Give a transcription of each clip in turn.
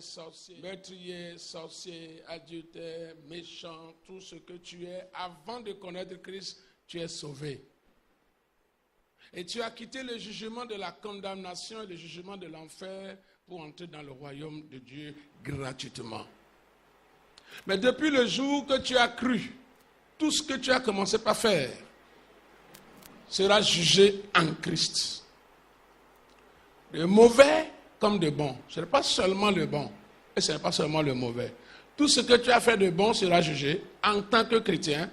sorcier, meurtrier, sorcier, adultère, méchant, tout ce que tu es, avant de connaître Christ, tu es sauvé. Et tu as quitté le jugement de la condamnation et le jugement de l'enfer pour entrer dans le royaume de Dieu gratuitement. Mais depuis le jour que tu as cru, tout ce que tu as commencé par faire sera jugé en Christ. De mauvais comme de bon. Ce n'est pas seulement le bon et ce n'est pas seulement le mauvais. Tout ce que tu as fait de bon sera jugé en tant que chrétien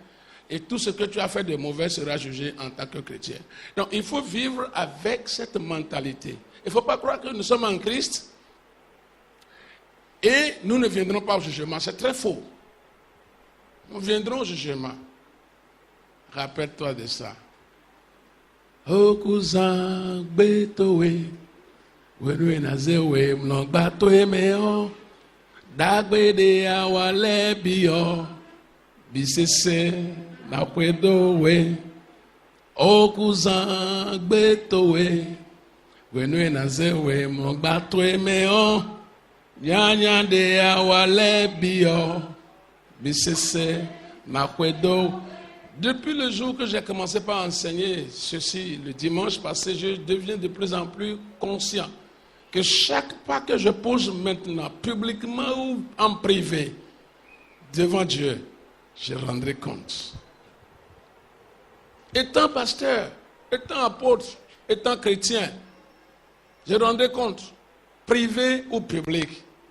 et tout ce que tu as fait de mauvais sera jugé en tant que chrétien. Donc il faut vivre avec cette mentalité. Il ne faut pas croire que nous sommes en Christ et nous ne viendrons pas au jugement. C'est très faux. Nous viendrons au jugement. Rappelle-toi de ça. Okuzan betowe wenwe nazewe mnogbato emeo dagbede awale biyo bisese nakwedowe okuzan betowe wenwe nazewe mnogbato emeo nyanya de awale biyo bisese nakwedowe. Depuis le jour que j'ai commencé par enseigner ceci, le dimanche passé, je deviens de plus en plus conscient que chaque pas que je pose maintenant, publiquement ou en privé, devant Dieu, je rendrai compte. Étant pasteur, étant apôtre, étant chrétien, je rendrai compte, privé ou public.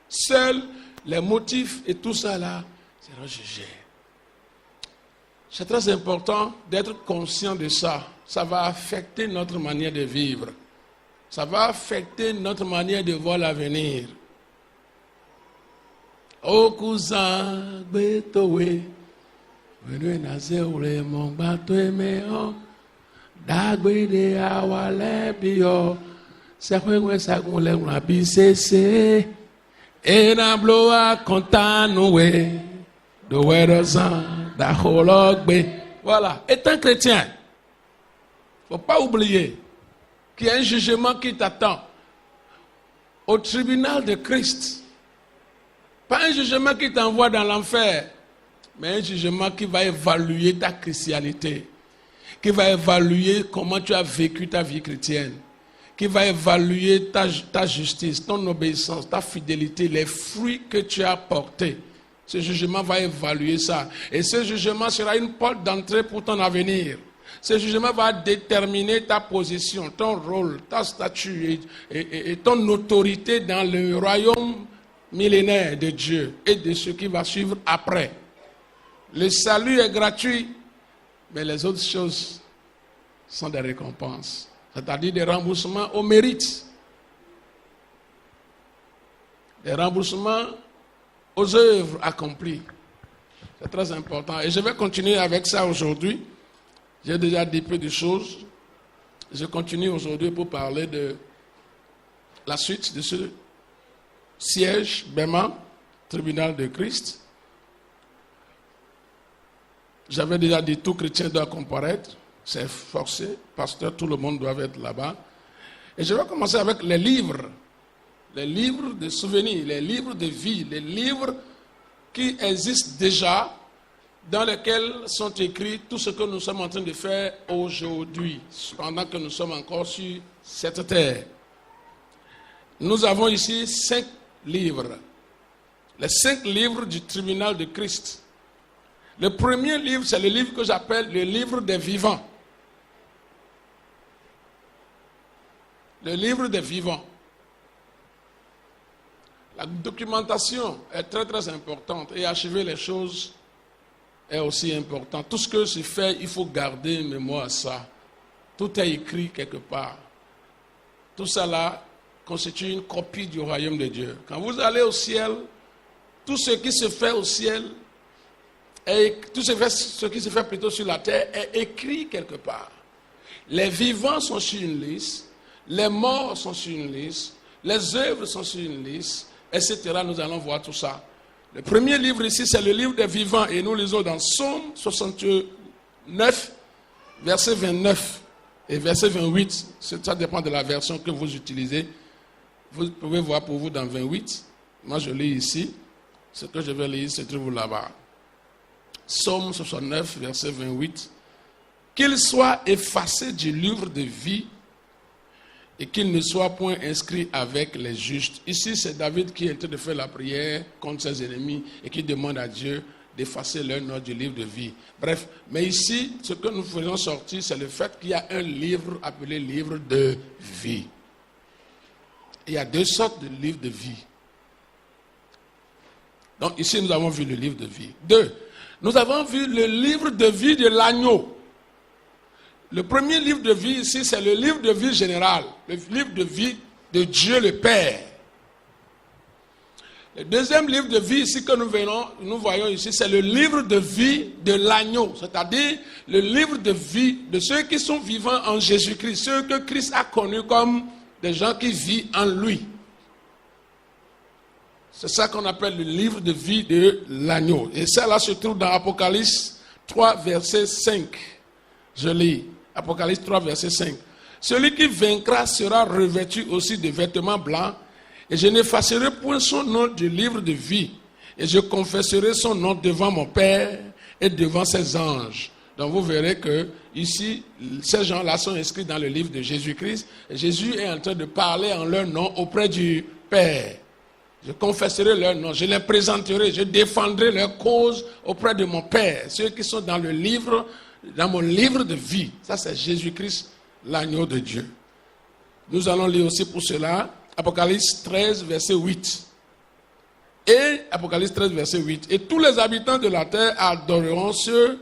Seuls les motifs et tout ça là seront jugés. C'est très important d'être conscient de ça. Ça va affecter notre manière de vivre. Ça va affecter notre manière de voir l'avenir. Okuza betowe wenwe nazeule mongbato emeo dagbede awale biyo sekwenwe sagule ngabisese enabloa kontanuwe dowerozan. Voilà, étant chrétien, il ne faut pas oublier qu'il y a un jugement qui t'attend au tribunal de Christ. Pas un jugement qui t'envoie dans l'enfer, mais un jugement qui va évaluer ta christianité, qui va évaluer comment tu as vécu ta vie chrétienne, qui va évaluer ta justice, ton obéissance, ta fidélité, les fruits que tu as portés. Ce jugement va évaluer ça. Et ce jugement sera une porte d'entrée pour ton avenir. Ce jugement va déterminer ta position, ton rôle, ta statut et ton autorité dans le royaume millénaire de Dieu et de ce qui va suivre après. Le salut est gratuit, mais les autres choses sont des récompenses. C'est-à-dire des remboursements au mérite. Des remboursements aux œuvres accomplies. C'est très important. Et je vais continuer avec ça aujourd'hui. J'ai déjà dit peu de choses. Je continue aujourd'hui pour parler de la suite de ce siège, Bema, tribunal de Christ. J'avais déjà dit tout chrétien doit comparaître. C'est forcé. Pasteur, tout le monde doit être là-bas. Et je vais commencer avec les livres. Les livres de souvenirs, les livres de vie, les livres qui existent déjà, dans lesquels sont écrits tout ce que nous sommes en train de faire aujourd'hui, pendant que nous sommes encore sur cette terre. Nous avons ici 5 livres. Les 5 livres du tribunal de Christ. Le premier livre, c'est le livre que j'appelle le livre des vivants. Le livre des vivants. La documentation est très très importante et archiver les choses est aussi important. Tout ce que je fais, il faut garder en mémoire ça. Tout est écrit quelque part. Tout ça là constitue une copie du royaume de Dieu. Quand vous allez au ciel, tout ce qui se fait au ciel, et tout ce qui se fait plutôt sur la terre est écrit quelque part. Les vivants sont sur une liste, les morts sont sur une liste, les œuvres sont sur une liste, etc. Nous allons voir tout ça. Le premier livre ici, c'est le livre des vivants. Et nous lisons dans Psaume 69, verset 29 et verset 28. Ça dépend de la version que vous utilisez. Vous pouvez voir pour vous dans 28. Moi, je lis ici. Ce que je vais lire se trouve là-bas. Psaume 69, verset 28. Qu'il soit effacé du livre de vie et qu'il ne soit point inscrit avec les justes. Ici, c'est David qui est en train de faire la prière contre ses ennemis et qui demande à Dieu d'effacer leur nom du livre de vie. Bref, mais ici, ce que nous faisons sortir, c'est le fait qu'il y a un livre appelé livre de vie. Il y a deux sortes de livres de vie. Donc ici, nous avons vu le livre de vie. 2. Nous avons vu le livre de vie de l'agneau. Le premier livre de vie ici, c'est le livre de vie général, le livre de vie de Dieu le Père. Le deuxième livre de vie ici que nous voyons ici, c'est le livre de vie de l'agneau, c'est-à-dire le livre de vie de ceux qui sont vivants en Jésus-Christ, ceux que Christ a connus comme des gens qui vivent en lui. C'est ça qu'on appelle le livre de vie de l'agneau. Et ça là se trouve dans Apocalypse 3, verset 5. Je lis Apocalypse 3, verset 5. Celui qui vaincra sera revêtu aussi de vêtements blancs, et je n'effacerai point son nom du livre de vie, et je confesserai son nom devant mon Père et devant ses anges. Donc vous verrez que ici, ces gens-là sont inscrits dans le livre de Jésus-Christ, et Jésus est en train de parler en leur nom auprès du Père. Je confesserai leur nom, je les présenterai, je défendrai leur cause auprès de mon Père. Ceux qui sont dans le livre, dans mon livre de vie. Ça, c'est Jésus-Christ, l'agneau de Dieu. Nous allons lire aussi pour cela Apocalypse 13, verset 8. Et Apocalypse 13, verset 8. Et tous les habitants de la terre adoreront ceux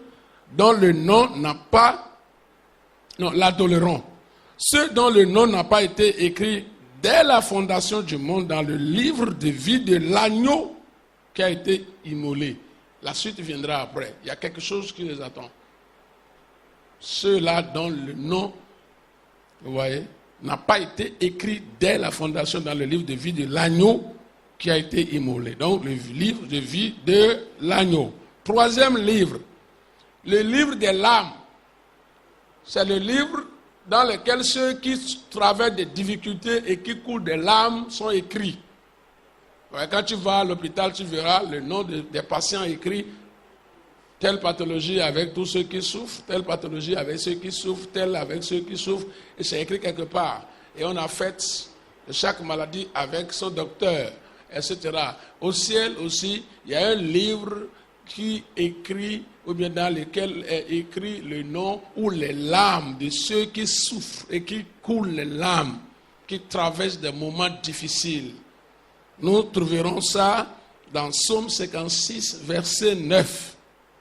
dont le nom n'a pas... Non, l'adoreront. Ceux dont le nom n'a pas été écrit dès la fondation du monde dans le livre de vie de l'agneau qui a été immolé. La suite viendra après. Il y a quelque chose qui les attend. Ceux-là dont le nom, vous voyez, n'a pas été écrit dès la fondation dans le livre de vie de l'agneau qui a été immolé. Donc le livre de vie de l'agneau. Troisième livre, le livre des larmes. C'est le livre dans lequel ceux qui traversent des difficultés et qui coulent des larmes sont écrits. Ouais, quand tu vas à l'hôpital, tu verras le nom des patients écrits. Telle pathologie avec tous ceux qui souffrent, telle pathologie avec ceux qui souffrent, telle avec ceux qui souffrent. Et c'est écrit quelque part. Et on a fait chaque maladie avec son docteur, etc. Au ciel aussi, il y a un livre qui écrit, ou bien dans lequel est écrit le nom ou les larmes de ceux qui souffrent et qui coulent les larmes, qui traversent des moments difficiles. Nous trouverons ça dans Psaume 56, verset 9.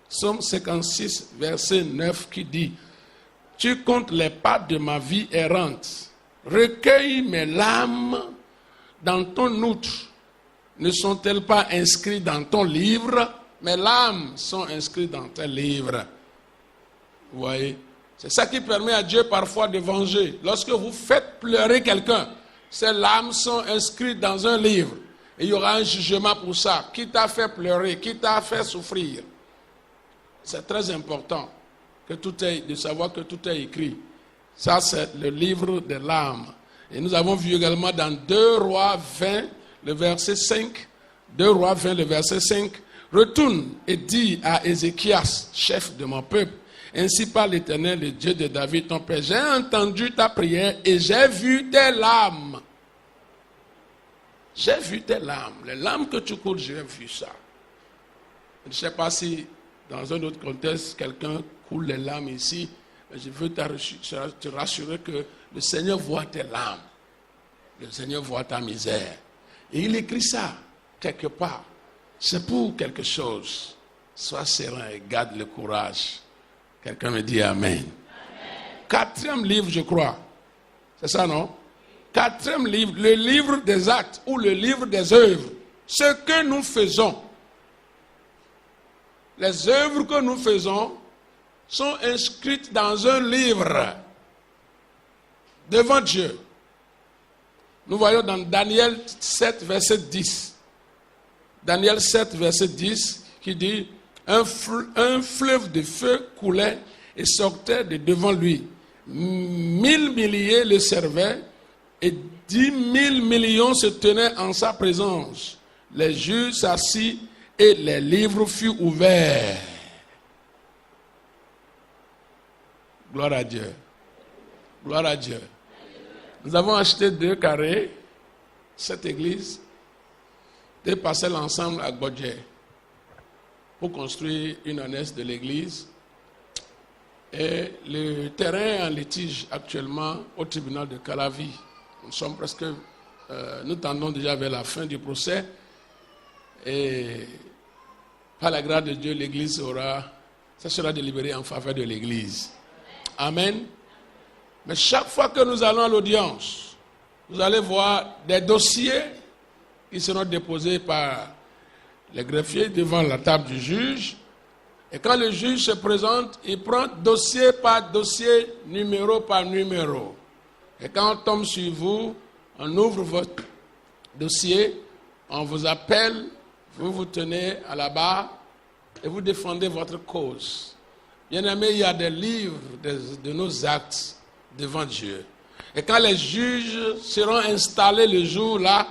Psaume 56, verset 9 qui dit « Tu comptes les pas de ma vie errante, recueille mes larmes dans ton outre. Ne sont-elles pas inscrites dans ton livre ? Mes larmes sont inscrites dans tes livres. » Vous voyez, c'est ça qui permet à Dieu parfois de venger. Lorsque vous faites pleurer quelqu'un, ces larmes sont inscrites dans un livre. Et il y aura un jugement pour ça. Qui t'a fait pleurer, qui t'a fait souffrir. C'est très important de savoir que tout est écrit. Ça, c'est le livre des larmes. Et nous avons vu également dans 2 Rois 20, le verset 5. 2 Rois 20, le verset 5. Retourne et dis à Ézéchias, chef de mon peuple, ainsi parle l'Éternel, le Dieu de David, ton père. J'ai entendu ta prière et j'ai vu tes larmes. J'ai vu tes larmes. Les larmes que tu coules, j'ai vu ça. Je ne sais pas si dans un autre contexte, quelqu'un coule les larmes ici. Mais je veux te rassurer que le Seigneur voit tes larmes. Le Seigneur voit ta misère. Et il écrit ça quelque part. C'est pour quelque chose. Sois serein et garde le courage. Quelqu'un me dit Amen. Amen. 4e livre, je crois. C'est ça, non? 4e livre, le livre des actes ou le livre des œuvres. Ce que nous faisons. Les œuvres que nous faisons sont inscrites dans un livre devant Dieu. Nous voyons dans Daniel 7, verset 10. Daniel 7, verset 10, qui dit « Un fleuve de feu coulait et sortait de devant lui. 1000 milliers le servaient et 10 000 millions se tenaient en sa présence. les juges s'assit et les livres furent ouverts. Gloire à Dieu. Gloire à Dieu. Nous avons acheté 2 carrés, cette église, 2 parcelles ensemble à Godje, pour construire une annexe de l'église. Et le terrain est en litige actuellement au tribunal de Calavi. Nous tendons déjà vers la fin du procès. Et par la grâce de Dieu, l'église sera délibérée en faveur de l'église. Amen. Mais chaque fois que nous allons à l'audience, vous allez voir des dossiers qui seront déposés par les greffiers devant la table du juge. Et quand le juge se présente, il prend dossier par dossier, numéro par numéro. Et quand on tombe sur vous, on ouvre votre dossier, on vous appelle, vous vous tenez à la barre et vous défendez votre cause. Bien-aimés, il y a des livres de nos actes devant Dieu. Et quand les juges seront installés le jour-là,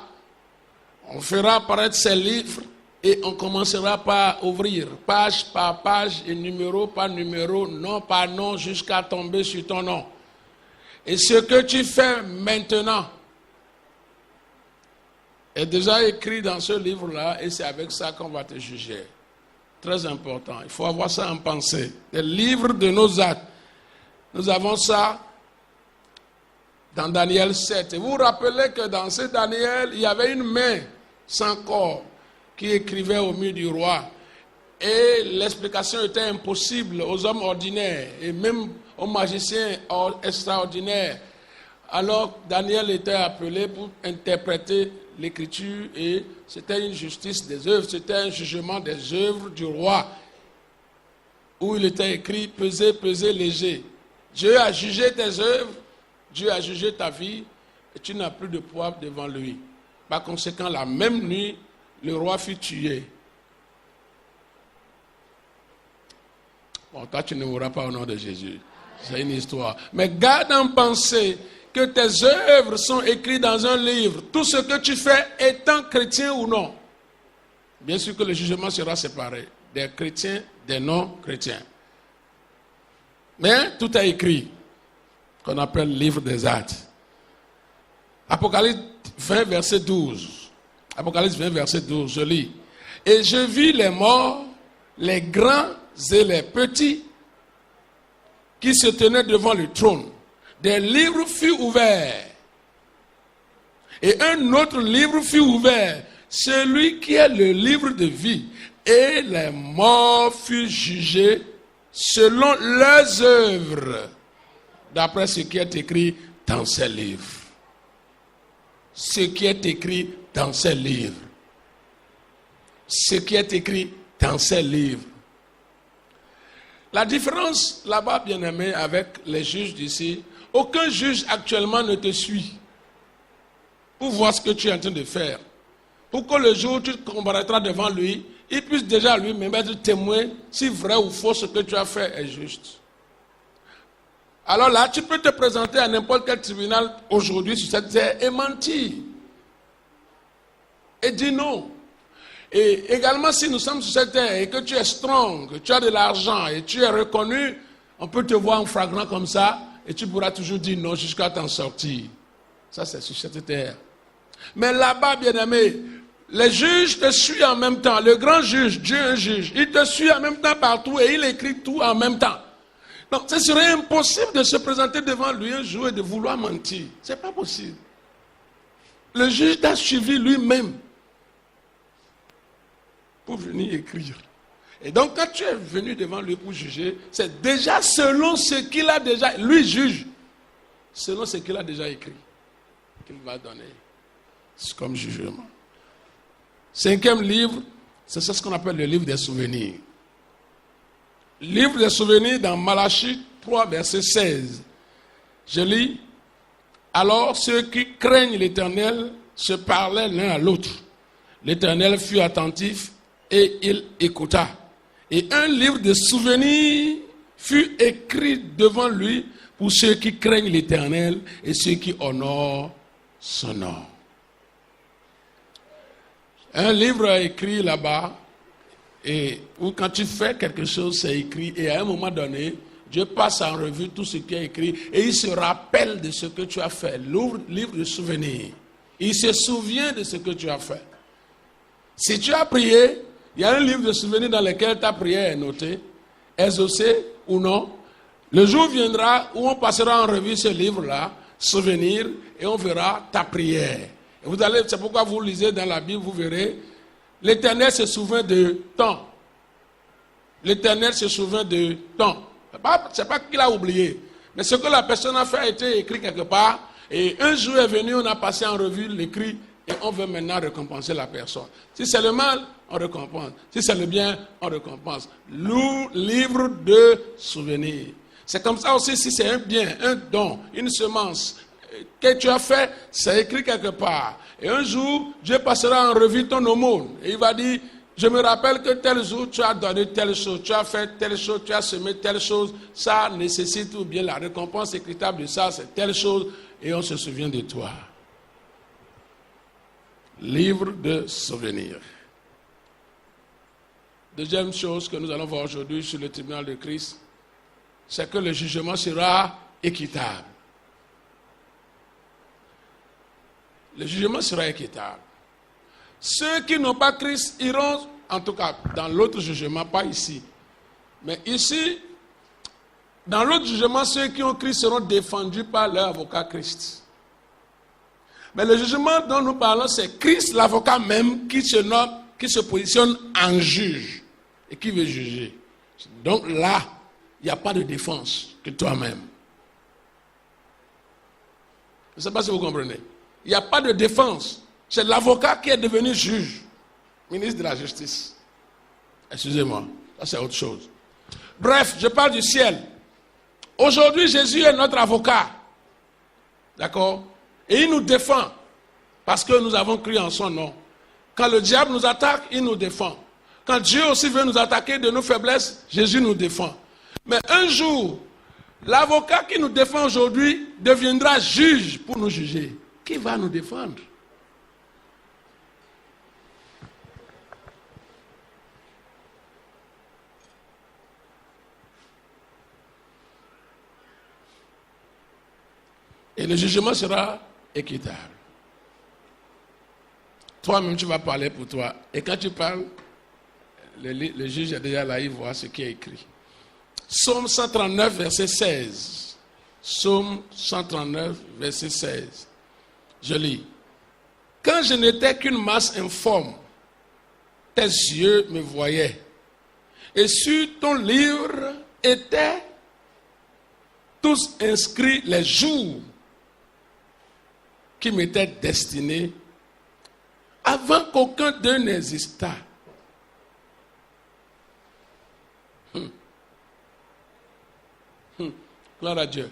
on fera apparaître ces livres et on commencera par ouvrir page par page et numéro par numéro, nom par nom, jusqu'à tomber sur ton nom. Et ce que tu fais maintenant est déjà écrit dans ce livre-là et c'est avec ça qu'on va te juger. Très important. Il faut avoir ça en pensée. Les livres de nos actes. Nous avons ça dans Daniel 7. Et vous vous rappelez que dans ce Daniel, il y avait une main sans corps qui écrivait au mur du roi. Et l'explication était impossible aux hommes ordinaires et même aux magiciens extraordinaires. Alors Daniel était appelé pour interpréter l'écriture et c'était une justice des œuvres, c'était un jugement des œuvres du roi où il était écrit pesez, pesez léger. Dieu a jugé tes œuvres, Dieu a jugé ta vie et tu n'as plus de poids devant lui. Par conséquent, la même nuit, le roi fut tué. Bon, toi, tu ne mourras pas au nom de Jésus. C'est une histoire. Mais garde en pensée que tes œuvres sont écrites dans un livre. Tout ce que tu fais, étant chrétien ou non. Bien sûr que le jugement sera séparé. Des chrétiens, des non-chrétiens. Mais tout est écrit. Qu'on appelle le livre des actes. Apocalypse 20, verset 12. Apocalypse 20, verset 12, je lis. Et je vis les morts, les grands et les petits, qui se tenaient devant le trône. Des livres furent ouverts. Et un autre livre fut ouvert, celui qui est le livre de vie. Et les morts furent jugés selon leurs œuvres, d'après ce qui est écrit dans ces livres. Ce qui est écrit dans ces livres. Ce qui est écrit dans ces livres. La différence là-bas, bien-aimé, avec les juges d'ici, aucun juge actuellement ne te suit pour voir ce que tu es en train de faire. Pour que le jour où tu comparaîtras devant lui, il puisse déjà lui-même être témoin si vrai ou faux ce que tu as fait est juste. Alors là, tu peux te présenter à n'importe quel tribunal aujourd'hui sur cette terre et mentir. Et dire non. Et également, si nous sommes sur cette terre et que tu es strong, que tu as de l'argent et tu es reconnu, on peut te voir en flagrant comme ça et tu pourras toujours dire non jusqu'à t'en sortir. Ça, c'est sur cette terre. Mais là-bas, bien-aimé, les juges te suivent en même temps. Le grand juge, Dieu un juge, il te suit en même temps partout et il écrit tout en même temps. Donc, ce serait impossible de se présenter devant lui un jour et de vouloir mentir. Ce n'est pas possible. Le juge t'a suivi lui-même pour venir écrire. Et donc, quand tu es venu devant lui pour juger, c'est déjà selon ce qu'il a déjà, lui juge, selon ce qu'il a déjà écrit, qu'il va donner comme jugement. 5e livre, c'est ce qu'on appelle le livre des souvenirs. Livre des souvenirs dans Malachie 3, verset 16. Je lis. Alors ceux qui craignent l'Éternel se parlaient l'un à l'autre. L'Éternel fut attentif et il écouta. Et un livre de souvenirs fut écrit devant lui pour ceux qui craignent l'Éternel et ceux qui honorent son nom. Un livre écrit là-bas, et où quand tu fais quelque chose, c'est écrit, et à un moment donné, Dieu passe en revue tout ce qui est écrit, et il se rappelle de ce que tu as fait. Livre de souvenirs. Il se souvient de ce que tu as fait. Si tu as prié, il y a un livre de souvenirs dans lequel ta prière est notée, exaucée ou non. Le jour viendra où on passera en revue ce livre-là, souvenir, et on verra ta prière. Et vous allez, c'est pourquoi vous lisez dans la Bible, vous verrez, l'Éternel se souvient de temps. L'Éternel se souvient de temps. C'est pas qu'il a oublié, mais ce que la personne a fait a été écrit quelque part, et un jour est venu, on a passé en revue l'écrit, et on veut maintenant récompenser la personne. Si c'est le mal, on récompense. Si c'est le bien, on récompense. Livre de souvenirs. C'est comme ça aussi si c'est un bien, un don, une semence que tu as fait, c'est écrit quelque part. Et un jour, Dieu passera en revue ton aumône. Et il va dire, je me rappelle que tel jour, tu as donné telle chose, tu as fait telle chose, tu as semé telle chose. Ça nécessite, ou bien la récompense équitable de ça, c'est telle chose. Et on se souvient de toi. Livre de souvenirs. Deuxième chose que nous allons voir aujourd'hui sur le tribunal de Christ, c'est que le jugement sera équitable. Le jugement sera équitable. Ceux qui n'ont pas Christ iront, en tout cas, dans l'autre jugement, pas ici. Mais ici, dans l'autre jugement, ceux qui ont Christ seront défendus par leur avocat Christ. Mais le jugement dont nous parlons, c'est Christ, l'avocat même, qui se positionne en juge et qui veut juger. Donc là, il n'y a pas de défense que toi-même. Je ne sais pas si vous comprenez. Il n'y a pas de défense. C'est l'avocat qui est devenu juge, ministre de la Justice. Excusez-moi, ça c'est autre chose. Bref, je parle du ciel. Aujourd'hui, Jésus est notre avocat. D'accord? Et il nous défend parce que nous avons cru en son nom. Quand le diable nous attaque, il nous défend. Quand Dieu aussi veut nous attaquer de nos faiblesses, Jésus nous défend. Mais un jour, l'avocat qui nous défend aujourd'hui deviendra juge pour nous juger. Qui va nous défendre? Et le jugement sera équitable. Toi-même, tu vas parler pour toi. Et quand tu parles, le juge est déjà là, il voit ce qui est écrit. Psaume 139, verset 16. Psaume 139, verset 16. Je lis. Quand je n'étais qu'une masse informe, tes yeux me voyaient. Et sur ton livre étaient tous inscrits les jours qui m'étaient destinés avant qu'aucun d'eux n'existât. Gloire à Dieu.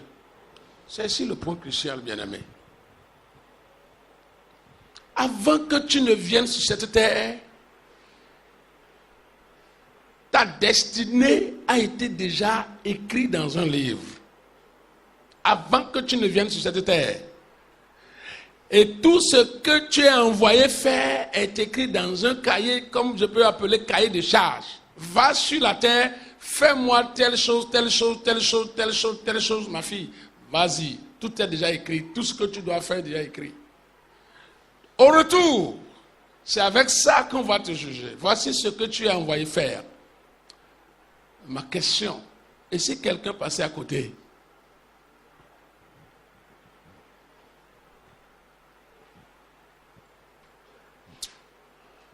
C'est ici le point crucial, bien-aimé. Avant que tu ne viennes sur cette terre, ta destinée a été déjà écrite dans un livre. Avant que tu ne viennes sur cette terre. Et tout ce que tu es envoyé faire est écrit dans un cahier, comme je peux appeler cahier de charge. Va sur la terre, fais-moi telle chose, telle chose, telle chose, telle chose, telle chose, ma fille. Vas-y, tout est déjà écrit. Tout ce que tu dois faire est déjà écrit. Au retour, c'est avec ça qu'on va te juger. Voici ce que tu es envoyé faire. Ma question, et si quelqu'un passait à côté?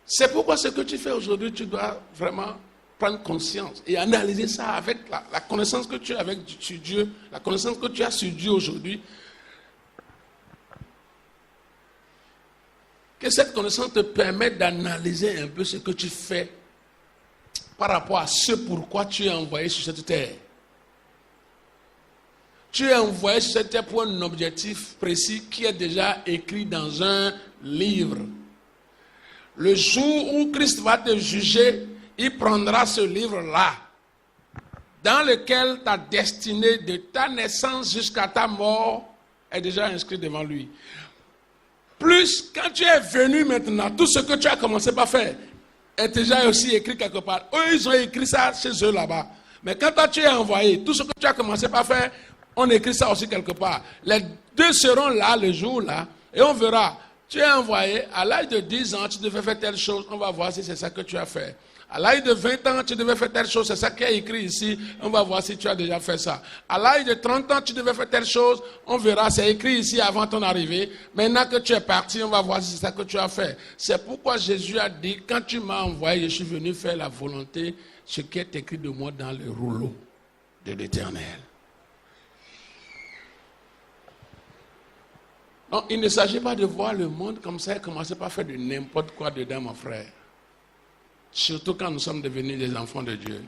C'est pourquoi ce que tu fais aujourd'hui, tu dois vraiment prendre conscience et analyser ça avec la connaissance que tu as sur Dieu, la connaissance que tu as sur Dieu aujourd'hui. Que cette connaissance te permette d'analyser un peu ce que tu fais par rapport à ce pourquoi tu es envoyé sur cette terre. Tu es envoyé sur cette terre pour un objectif précis qui est déjà écrit dans un livre. Le jour où Christ va te juger, il prendra ce livre-là, dans lequel ta destinée de ta naissance jusqu'à ta mort est déjà inscrite devant lui. plus quand tu es venu maintenant, tout ce que tu as commencé par faire est déjà aussi écrit quelque part. Eux, ils ont écrit ça chez eux là-bas. Mais quand toi tu es envoyé, tout ce que tu as commencé par faire, on écrit ça aussi quelque part. Les deux seront là le jour là, et on verra. Tu es envoyé, à l'âge de 10 ans, tu devais faire telle chose, on va voir si c'est ça que tu as fait. À l'âge de 20 ans, tu devais faire telle chose, c'est ça qui est écrit ici, on va voir si tu as déjà fait ça. À l'âge de 30 ans, tu devais faire telle chose, on verra, c'est écrit ici avant ton arrivée. Maintenant que tu es parti, on va voir si c'est ça que tu as fait. C'est pourquoi Jésus a dit, quand tu m'as envoyé, je suis venu faire la volonté, ce qui est écrit de moi dans le rouleau de l'Éternel. Donc, il ne s'agit pas de voir le monde comme ça et commencer par faire de n'importe quoi dedans, mon frère. Surtout quand nous sommes devenus des enfants de Dieu.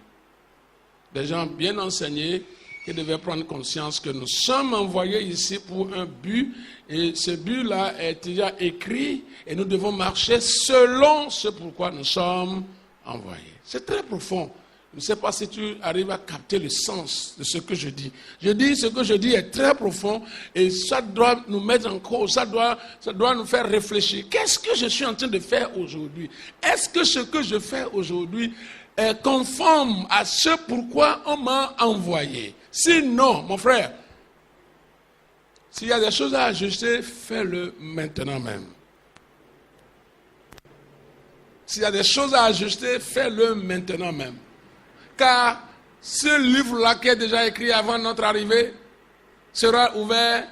Des gens bien enseignés qui devaient prendre conscience que nous sommes envoyés ici pour un but. Et ce but-là est déjà écrit et nous devons marcher selon ce pourquoi nous sommes envoyés. C'est très profond. Je ne sais pas si tu arrives à capter le sens de ce que je dis. Je dis ce que je dis est très profond et ça doit nous mettre en cause, ça doit nous faire réfléchir. Qu'est-ce que je suis en train de faire aujourd'hui? Est-ce que ce que je fais aujourd'hui est conforme à ce pourquoi on m'a envoyé? Sinon, mon frère, s'il y a des choses à ajuster, fais-le maintenant même. S'il y a des choses à ajuster, fais-le maintenant même. Car ce livre-là qui est déjà écrit avant notre arrivée sera ouvert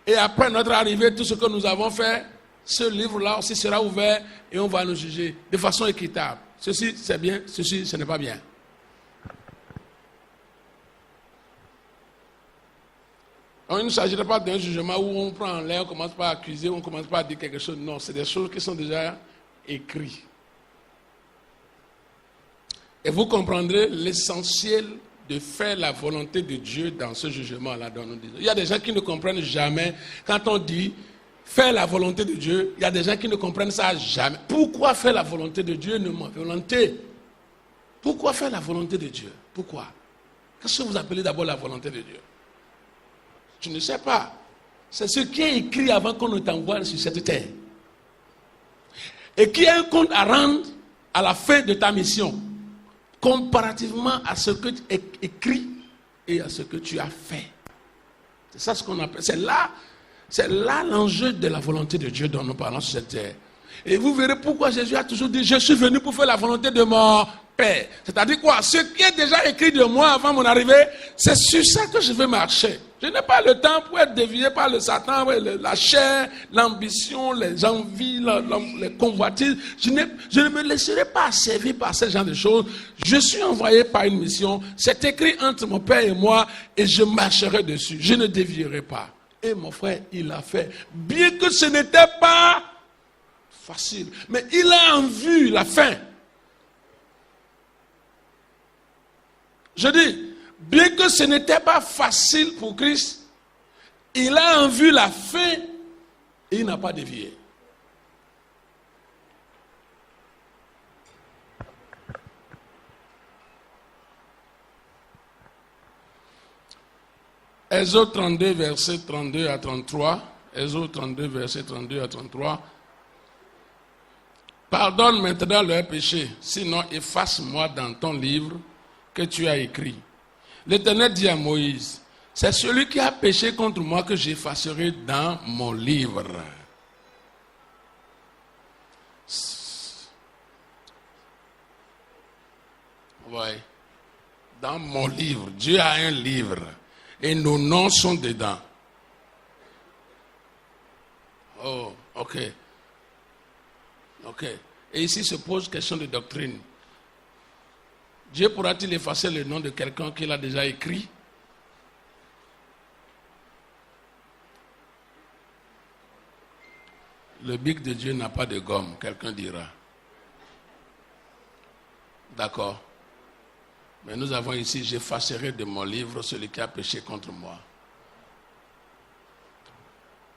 et après notre arrivée, tout ce que nous avons fait, ce livre-là aussi sera ouvert et on va nous juger de façon équitable. Ceci c'est bien, ceci ce n'est pas bien. Donc, il ne s'agirait pas d'un jugement où on prend en l'air, on commence par accuser, on commence par dire quelque chose. Non, c'est des choses qui sont déjà écrites. Et vous comprendrez l'essentiel de faire la volonté de Dieu dans ce jugement-là dont nous disons. Il y a des gens qui ne comprennent jamais. Quand on dit faire la volonté de Dieu, il y a des gens qui ne comprennent ça jamais. Pourquoi faire la volonté de Dieu, ne ma volonté? Pourquoi faire la volonté de Dieu? Pourquoi? Qu'est-ce que vous appelez d'abord la volonté de Dieu? Tu ne sais pas. C'est ce qui est écrit avant qu'on ne t'envoie sur cette terre. Et qui a un compte à rendre à la fin de ta mission. Comparativement à ce que tu as écrit et à ce que tu as fait. C'est ça ce qu'on appelle. C'est là l'enjeu de la volonté de Dieu dont nous parlons sur cette terre. Et vous verrez pourquoi Jésus a toujours dit, je suis venu pour faire la volonté de mon Père. C'est-à-dire quoi? Ce qui est déjà écrit de moi avant mon arrivée, c'est sur ça que je vais marcher. Je n'ai pas le temps pour être dévié par le Satan, la chair, l'ambition, les envies, les convoitises. Je ne me laisserai pas servir par ce genre de choses. Je suis envoyé par une mission. C'est écrit entre mon Père et moi et je marcherai dessus. Je ne dévierai pas. Et mon frère, il l'a fait. Bien que ce n'était pas facile. Mais il a en vue la fin. Je dis, bien que ce n'était pas facile pour Christ, il a en vue la fin et il n'a pas dévié. Exode 32, versets 32 à 33. Exode 32, versets 32 à 33. Pardonne maintenant leurs péchés, sinon efface-moi dans ton livre que tu as écrit. L'Éternel dit à Moïse, c'est celui qui a péché contre moi que j'effacerai dans mon livre. Oui. Dans mon livre. Dieu a un livre. Et nos noms sont dedans. Oh, ok. Ok. Et ici se pose question de doctrine. Dieu pourra-t-il effacer le nom de quelqu'un qu'il a déjà écrit? Le bic de Dieu n'a pas de gomme, quelqu'un dira. D'accord. Mais nous avons ici, j'effacerai de mon livre celui qui a péché contre moi.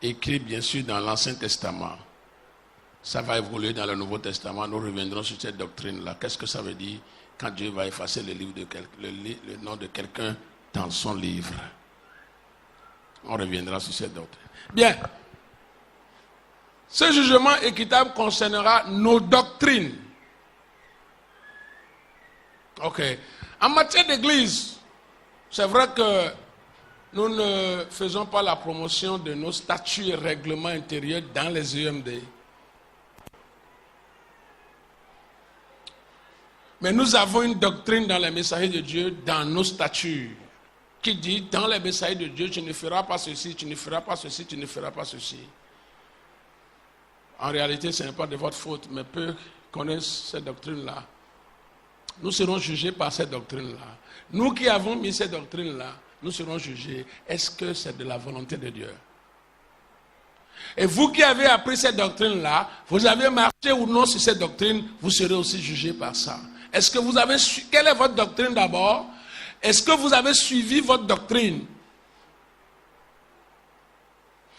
Écrit bien sûr dans l'Ancien Testament. Ça va évoluer dans le Nouveau Testament. Nous reviendrons sur cette doctrine-là. Qu'est-ce que ça veut dire quand Dieu va effacer le nom de quelqu'un dans son livre? On reviendra sur cette doctrine. Bien. Ce jugement équitable concernera nos doctrines. Ok. En matière d'église, c'est vrai que nous ne faisons pas la promotion de nos statuts et règlements intérieurs dans les EMD. Mais nous avons une doctrine dans les messagers de Dieu, dans nos statuts, qui dit, dans les messagers de Dieu, tu ne feras pas ceci, tu ne feras pas ceci, tu ne feras pas ceci. En réalité, ce n'est pas de votre faute, mais peu connaissent cette doctrine-là. Nous serons jugés par cette doctrine-là. Nous qui avons mis cette doctrine-là, nous serons jugés. Est-ce que c'est de la volonté de Dieu? Et vous qui avez appris cette doctrine-là, vous avez marché ou non sur cette doctrine, vous serez aussi jugés par ça. Est-ce que vous avez quelle est votre doctrine d'abord? Est-ce que vous avez suivi votre doctrine?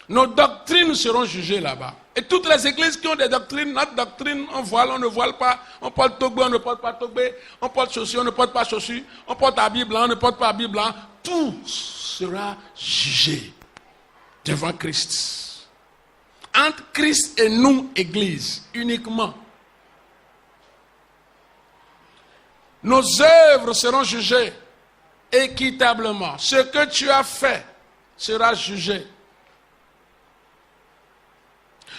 Nos doctrines seront jugées là-bas. Et toutes les églises qui ont des doctrines, notre doctrine, on voile, on ne voile pas, on porte togbé, on ne porte pas togbé, on porte chaussures, on ne porte pas chaussures, on porte habit blanc, on ne porte pas habit blanc, tout sera jugé devant Christ. Entre Christ et nous, Église, uniquement. Nos œuvres seront jugées équitablement. Ce que tu as fait sera jugé.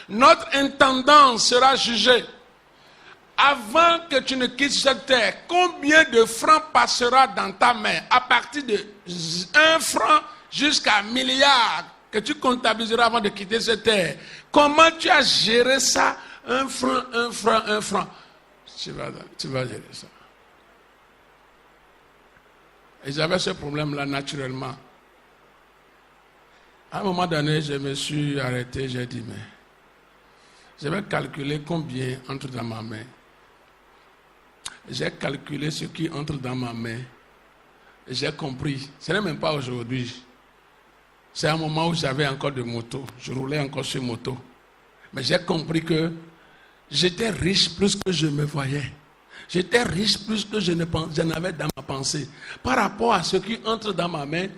Notre intendance sera jugée. Avant que tu ne quittes cette terre, combien de francs passera dans ta main? À partir de 1 franc jusqu'à 1 milliard que tu comptabiliseras avant de quitter cette terre. Comment tu as géré ça? 1 franc, 1 franc, 1 franc. Tu vas gérer ça. Et j'avais ce problème-là naturellement. À un moment donné, je me suis arrêté, j'ai dit, mais je vais calculer combien entre dans ma main. J'ai calculé ce qui entre dans ma main. Et j'ai compris. Ce n'est même pas aujourd'hui. C'est un moment où j'avais encore de moto. Je roulais encore sur moto. Mais j'ai compris que j'étais riche plus que je me voyais. J'étais riche plus que je n'avais dans ma pensée. Par rapport à ce qui entre dans ma main.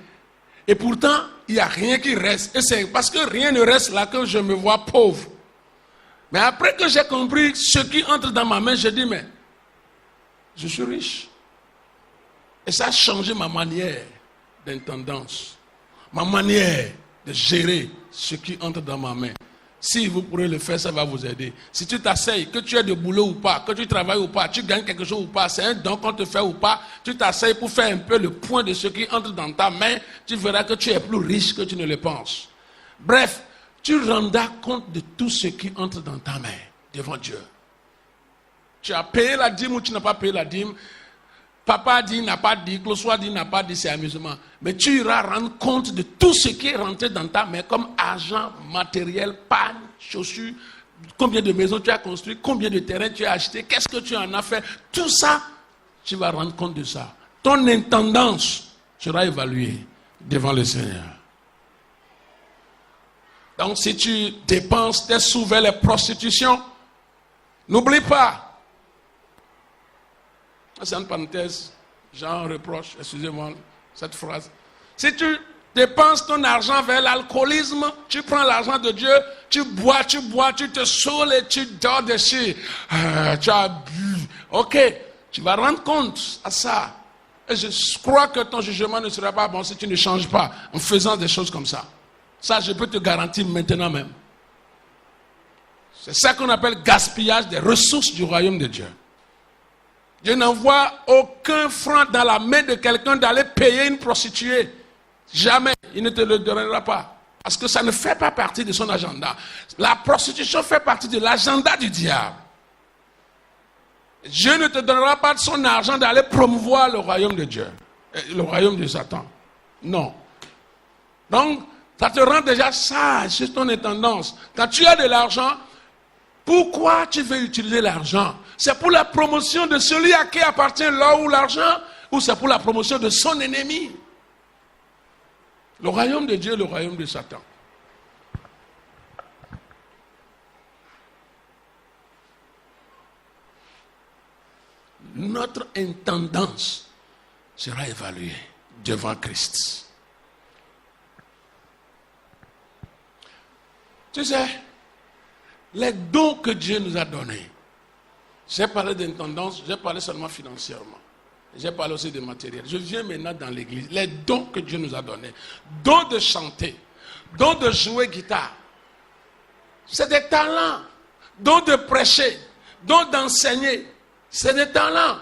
Et pourtant, il n'y a rien qui reste. Et c'est parce que rien ne reste là que je me vois pauvre. Mais après que j'ai compris ce qui entre dans ma main, j'ai dit, mais je suis riche. Et ça a changé ma manière d'intendance, ma manière de gérer ce qui entre dans ma main. Si vous pourrez le faire, ça va vous aider. Si tu t'asseyes, que tu aies de boulot ou pas, que tu travailles ou pas, tu gagnes quelque chose ou pas, c'est un don qu'on te fait ou pas, tu t'asseyes pour faire un peu le point de ce qui entre dans ta main, tu verras que tu es plus riche que tu ne le penses. Bref, tu rendras compte de tout ce qui entre dans ta main devant Dieu. Tu as payé la dîme ou tu n'as pas payé la dîme. Papa dit, n'a pas dit, Closoir dit, n'a pas dit, c'est amusement. Mais tu iras rendre compte de tout ce qui est rentré dans ta main comme argent, matériel, panne, chaussures, combien de maisons tu as construit, combien de terrains tu as acheté, qu'est-ce que tu en as fait. Tout ça, tu vas rendre compte de ça. Ton intendance sera évaluée devant le Seigneur. Donc si tu dépenses tes sous vers les prostitutions, n'oublie pas. C'est une parenthèse, j'en reproche, excusez-moi cette phrase. Si tu dépenses ton argent vers l'alcoolisme, tu prends l'argent de Dieu, tu bois, tu te saoules et tu dors dessus. Tu as bu. Ok, tu vas rendre compte à ça. Et je crois que ton jugement ne sera pas bon si tu ne changes pas en faisant des choses comme ça. Ça, je peux te garantir maintenant même. C'est ça qu'on appelle gaspillage des ressources du royaume de Dieu. Dieu n'envoie aucun franc dans la main de quelqu'un d'aller payer une prostituée. Jamais. Il ne te le donnera pas. Parce que ça ne fait pas partie de son agenda. La prostitution fait partie de l'agenda du diable. Dieu ne te donnera pas de son argent d'aller promouvoir le royaume de Dieu. Le royaume de Satan. Non. Donc, ça te rend déjà sage sur ton intendance. Quand tu as de l'argent, pourquoi tu veux utiliser l'argent? C'est pour la promotion de celui à qui appartient l'or ou l'argent, ou c'est pour la promotion de son ennemi? Le royaume de Dieu et le royaume de Satan. Notre intendance sera évaluée devant Christ. Tu sais, Les dons que Dieu nous a donnés. J'ai parlé d'intendance, j'ai parlé seulement financièrement. J'ai parlé aussi de matériel. Je viens maintenant dans l'église. Les dons que Dieu nous a donnés. Dons de chanter. Dons de jouer guitare. C'est des talents. Dons de prêcher. Dons d'enseigner. C'est des talents.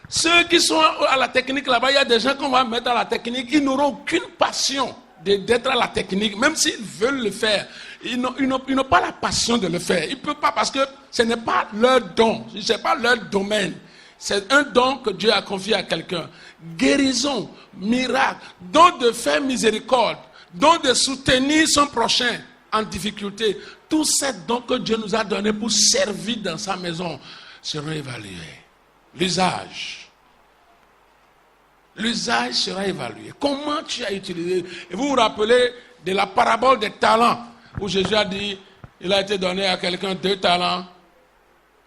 Ceux qui sont à la technique là-bas, il y a des gens qu'on va mettre à la technique. Ils n'auront aucune passion d'être à la technique. Même s'ils veulent le faire. Ils n'ont pas la passion de le faire. Ils ne peuvent pas parce que ce n'est pas leur don. Ce n'est pas leur domaine. C'est un don que Dieu a confié à quelqu'un. Guérison, miracle, don de faire miséricorde, don de soutenir son prochain en difficulté. Tous ces dons que Dieu nous a donnés pour servir dans sa maison seront évalués. L'usage sera évalué. Comment tu as utilisé? Et vous vous rappelez de la parabole des talents où Jésus a dit, il a été donné à quelqu'un 2 talents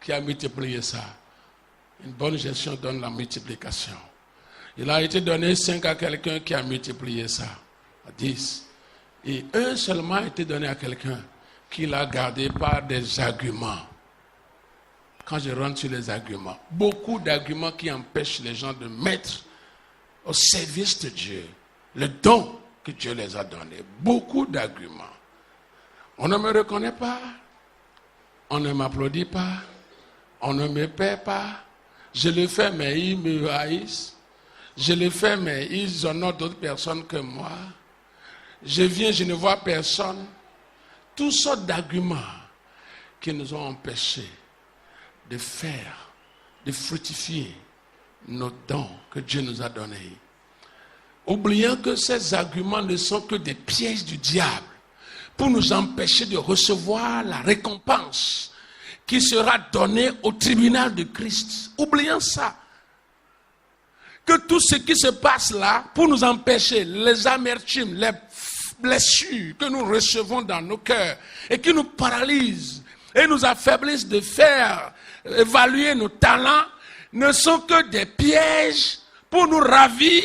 qui a multiplié ça. Une bonne gestion donne la multiplication. Il a été donné 5 à quelqu'un qui a multiplié ça à 10. Et 1 seulement a été donné à quelqu'un qui l'a gardé par des arguments. Quand je rentre sur les arguments, beaucoup d'arguments qui empêchent les gens de mettre au service de Dieu le don que Dieu les a donné. Beaucoup d'arguments. On ne me reconnaît pas, on ne m'applaudit pas, on ne me paie pas. Je le fais, mais ils me haïssent. Je le fais, mais ils honorent d'autres personnes que moi. Je viens, je ne vois personne. Toutes sortes d'arguments qui nous ont empêchés de faire, de fructifier nos dons que Dieu nous a donnés. Oubliant que ces arguments ne sont que des pièges du diable pour nous empêcher de recevoir la récompense qui sera donnée au tribunal de Christ. Oublions ça. Que tout ce qui se passe là, pour nous empêcher, les amertumes, les blessures que nous recevons dans nos cœurs et qui nous paralysent et nous affaiblissent de faire évaluer nos talents, ne sont que des pièges pour nous ravir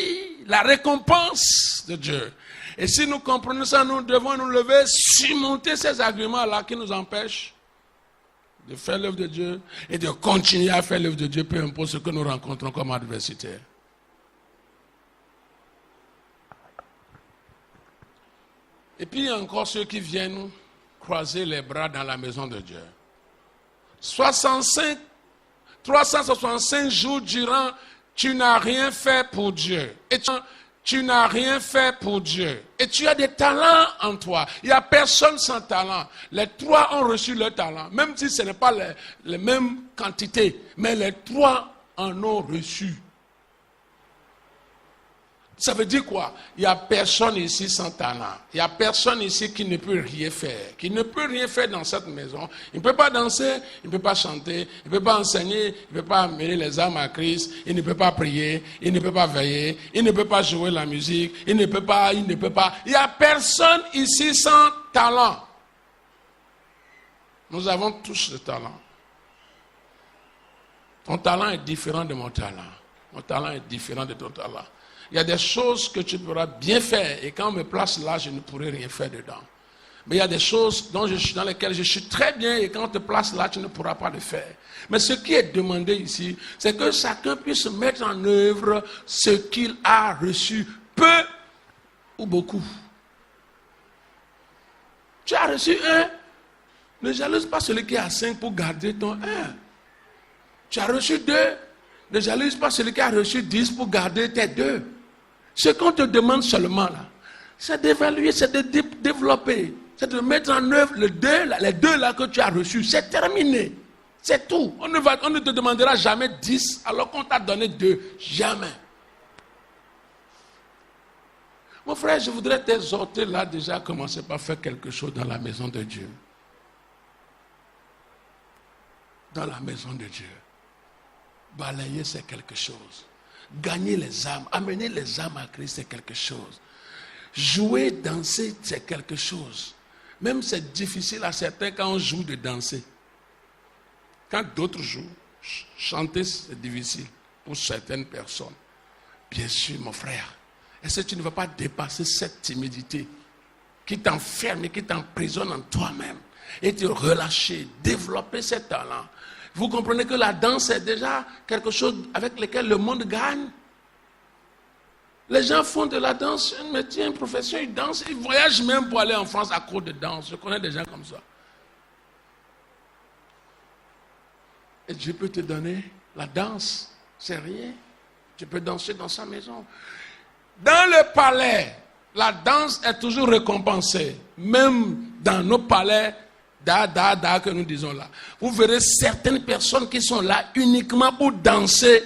la récompense de Dieu. Et si nous comprenons ça, nous devons nous lever, surmonter ces arguments-là qui nous empêchent de faire l'œuvre de Dieu et de continuer à faire l'œuvre de Dieu, peu importe ce que nous rencontrons comme adversité. Et puis il y a encore ceux qui viennent croiser les bras dans la maison de Dieu. 365 jours durant, tu n'as rien fait pour Dieu. Et tu n'as rien fait pour Dieu. Et tu as des talents en toi. Il n'y a personne sans talent. Les 3 ont reçu leur talent. Même si ce n'est pas les mêmes quantités. Mais les 3 en ont reçu. Ça veut dire quoi? Il n'y a personne ici sans talent. Il n'y a personne ici qui ne peut rien faire. Qui ne peut rien faire dans cette maison. Il ne peut pas danser, il ne peut pas chanter, il ne peut pas enseigner, il ne peut pas amener les âmes à Christ, il ne peut pas prier, il ne peut pas veiller, il ne peut pas jouer la musique, il ne peut pas. Il n'y a personne ici sans talent. Nous avons tous le talent. Ton talent est différent de mon talent. Mon talent est différent de ton talent. Il y a des choses que tu pourras bien faire et quand on me place là, je ne pourrai rien faire dedans. Mais il y a des choses dans lesquelles je suis très bien et quand on te place là, tu ne pourras pas le faire. Mais ce qui est demandé ici, c'est que chacun puisse mettre en œuvre ce qu'il a reçu, peu ou beaucoup. Tu as reçu 1, ne jalouse pas celui qui a 5 pour garder ton 1. Tu as reçu 2, ne jalouse pas celui qui a reçu 10 pour garder tes 2. Ce qu'on te demande seulement là, c'est d'évaluer, c'est de développer, c'est de mettre en œuvre les 2 là que tu as reçus. C'est terminé. C'est tout. On ne te demandera jamais 10 alors qu'on t'a donné 2. Jamais. Mon frère, je voudrais t'exhorter là déjà à commencer par faire quelque chose dans la maison de Dieu. Dans la maison de Dieu. Balayer, c'est quelque chose. Gagner les âmes, amener les âmes à Christ, c'est quelque chose. Jouer, danser, c'est quelque chose. Même c'est difficile à certains quand on joue de danser. Quand d'autres jouent, chanter, c'est difficile pour certaines personnes. Bien sûr, mon frère, est-ce que tu ne vas pas dépasser cette timidité qui t'enferme et qui t'emprisonne en toi-même? et te relâcher, développer ses talents. Vous comprenez que la danse est déjà quelque chose avec lequel le monde gagne. Les gens font de la danse un métier, une profession, ils dansent, ils voyagent même pour aller en France à cause de danse. Je connais des gens comme ça. Et Dieu peut te donner la danse, c'est rien. Tu peux danser dans sa maison. Dans le palais, la danse est toujours récompensée. Même dans nos palais, que nous disons là. Vous verrez certaines personnes qui sont là uniquement pour danser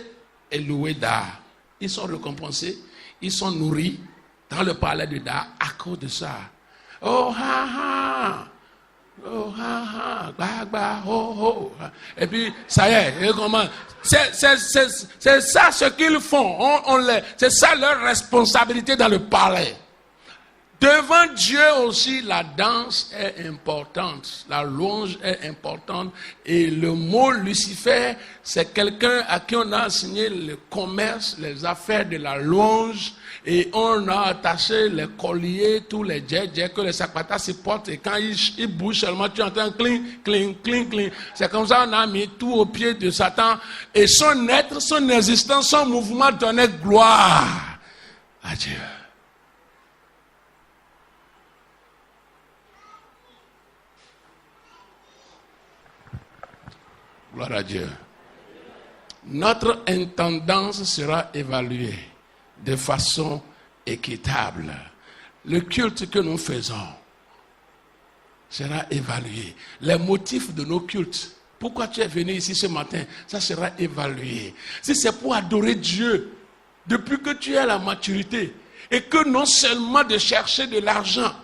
et louer d'art. Ils sont récompensés, ils sont nourris dans le palais de Da à cause de ça. Oh ha ha! Oh ha ha! Ba ba ho ho! Et puis, ça y est, comment? C'est ça ce qu'ils font. C'est ça leur responsabilité dans le palais. Devant Dieu aussi, la danse est importante, la louange est importante. Et le mot Lucifer, c'est quelqu'un à qui on a enseigné le commerce, les affaires de la louange. Et on a attaché les colliers, tous les djedjs que les sapatas se portent. Et quand ils bougent seulement, tu entends cling, cling, cling, cling. C'est comme ça qu'on a mis tout au pied de Satan. Et son être, son existence, son mouvement donnait gloire à Dieu. Gloire à Dieu. Notre intendance sera évaluée de façon équitable. Le culte que nous faisons sera évalué. Les motifs de nos cultes, pourquoi tu es venu ici ce matin, ça sera évalué. Si c'est pour adorer Dieu, depuis que tu es à la maturité, et que non seulement de chercher de l'argent,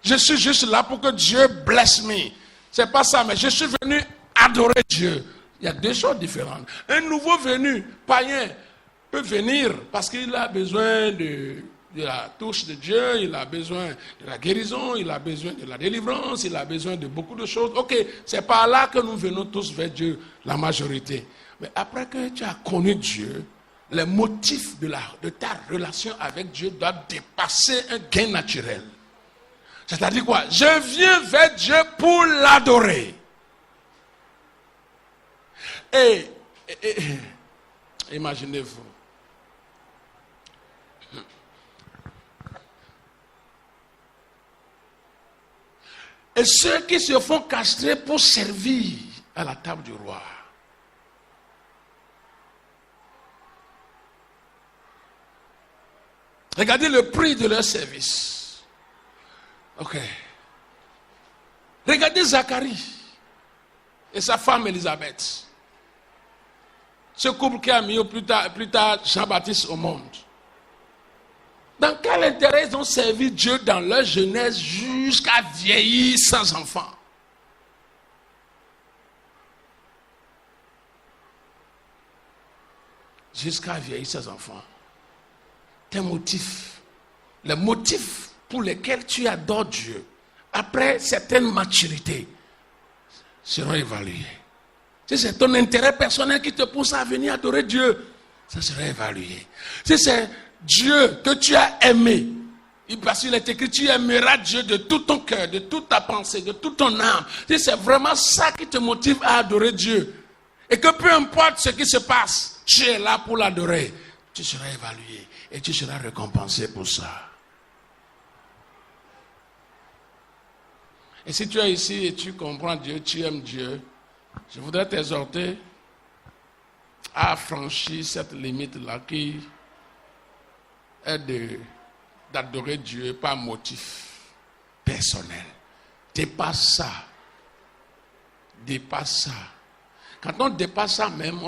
je suis juste là pour que Dieu blesse me. C'est pas ça, mais je suis venu adorer Dieu. Il y a deux choses différentes. Un nouveau venu, païen, peut venir parce qu'il a besoin de la touche de Dieu, il a besoin de la guérison, il a besoin de la délivrance, il a besoin de beaucoup de choses. Ok, c'est par là que nous venons tous vers Dieu, la majorité. Mais après que tu as connu Dieu, les motifs de ta relation avec Dieu doivent dépasser un gain naturel. C'est-à-dire quoi? Je viens vers Dieu pour l'adorer. Et imaginez-vous. Et ceux qui se font castrer pour servir à la table du roi. Regardez le prix de leur service. Ok. Regardez Zacharie et sa femme Élisabeth. Ce couple qui a mis plus tard Jean-Baptiste au monde. Dans quel intérêt ils ont servi Dieu dans leur jeunesse jusqu'à vieillir sans enfants? Jusqu'à vieillir sans enfants. Tes motifs, les motifs pour lesquels tu adores Dieu, après certaines maturités, seront évalués. Si c'est ton intérêt personnel qui te pousse à venir adorer Dieu, ça sera évalué. Si c'est Dieu que tu as aimé, parce qu'il est écrit, tu aimeras Dieu de tout ton cœur, de toute ta pensée, de toute ton âme. Si c'est vraiment ça qui te motive à adorer Dieu, et que peu importe ce qui se passe, tu es là pour l'adorer, tu seras évalué et tu seras récompensé pour ça. Et si tu es ici et tu comprends Dieu, tu aimes Dieu, je voudrais t'exhorter à franchir cette limite-là qui est d'adorer Dieu par motif personnel. Dépasse ça. Dépasse ça. Quand on dépasse ça même,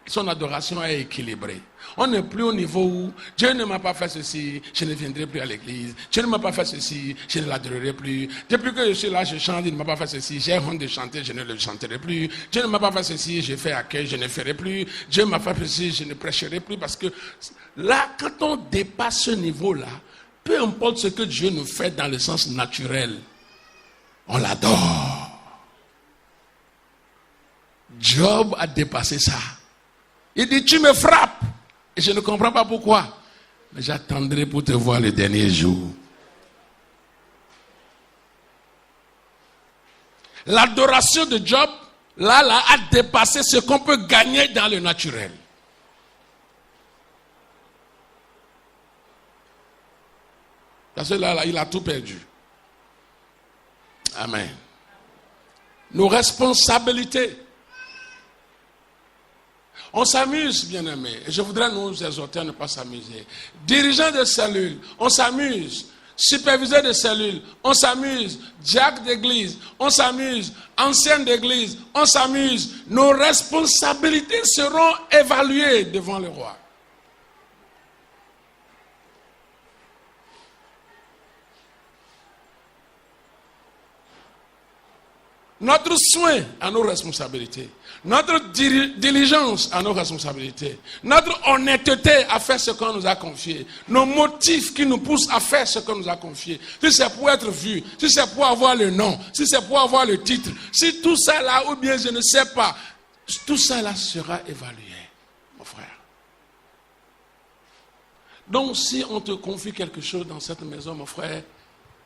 son adoration est équilibrée. On n'est plus au niveau où Dieu ne m'a pas fait ceci, je ne viendrai plus à l'église. Dieu ne m'a pas fait ceci, je ne l'adorerai plus. Depuis que je suis là, je chante, il ne m'a pas fait ceci, j'ai honte de chanter, je ne le chanterai plus. Dieu ne m'a pas fait ceci, je fais accueil, je ne ferai plus. Dieu m'a fait ceci, je ne prêcherai plus. Parce que là, quand on dépasse ce niveau-là, peu importe ce que Dieu nous fait dans le sens naturel, on l'adore. Job a dépassé ça. Il dit, tu me frappes. Et je ne comprends pas pourquoi. Mais j'attendrai pour te voir le dernier jour. L'adoration de Job, là, a dépassé ce qu'on peut gagner dans le naturel. Parce que là, il a tout perdu. Amen. Nos responsabilités. On s'amuse, bien-aimés. Et je voudrais nous exhorter à ne pas s'amuser. Dirigeants de cellules, on s'amuse. Superviseurs de cellules, on s'amuse. Diacres d'église, on s'amuse. Anciens d'église, on s'amuse. Nos responsabilités seront évaluées devant le roi. Notre soin à nos responsabilités, notre diligence à nos responsabilités, notre honnêteté à faire ce qu'on nous a confié, nos motifs qui nous poussent à faire ce qu'on nous a confié, si c'est pour être vu, si c'est pour avoir le nom, si c'est pour avoir le titre, si tout ça là, ou bien je ne sais pas, tout ça là sera évalué, mon frère. Donc si on te confie quelque chose dans cette maison, mon frère,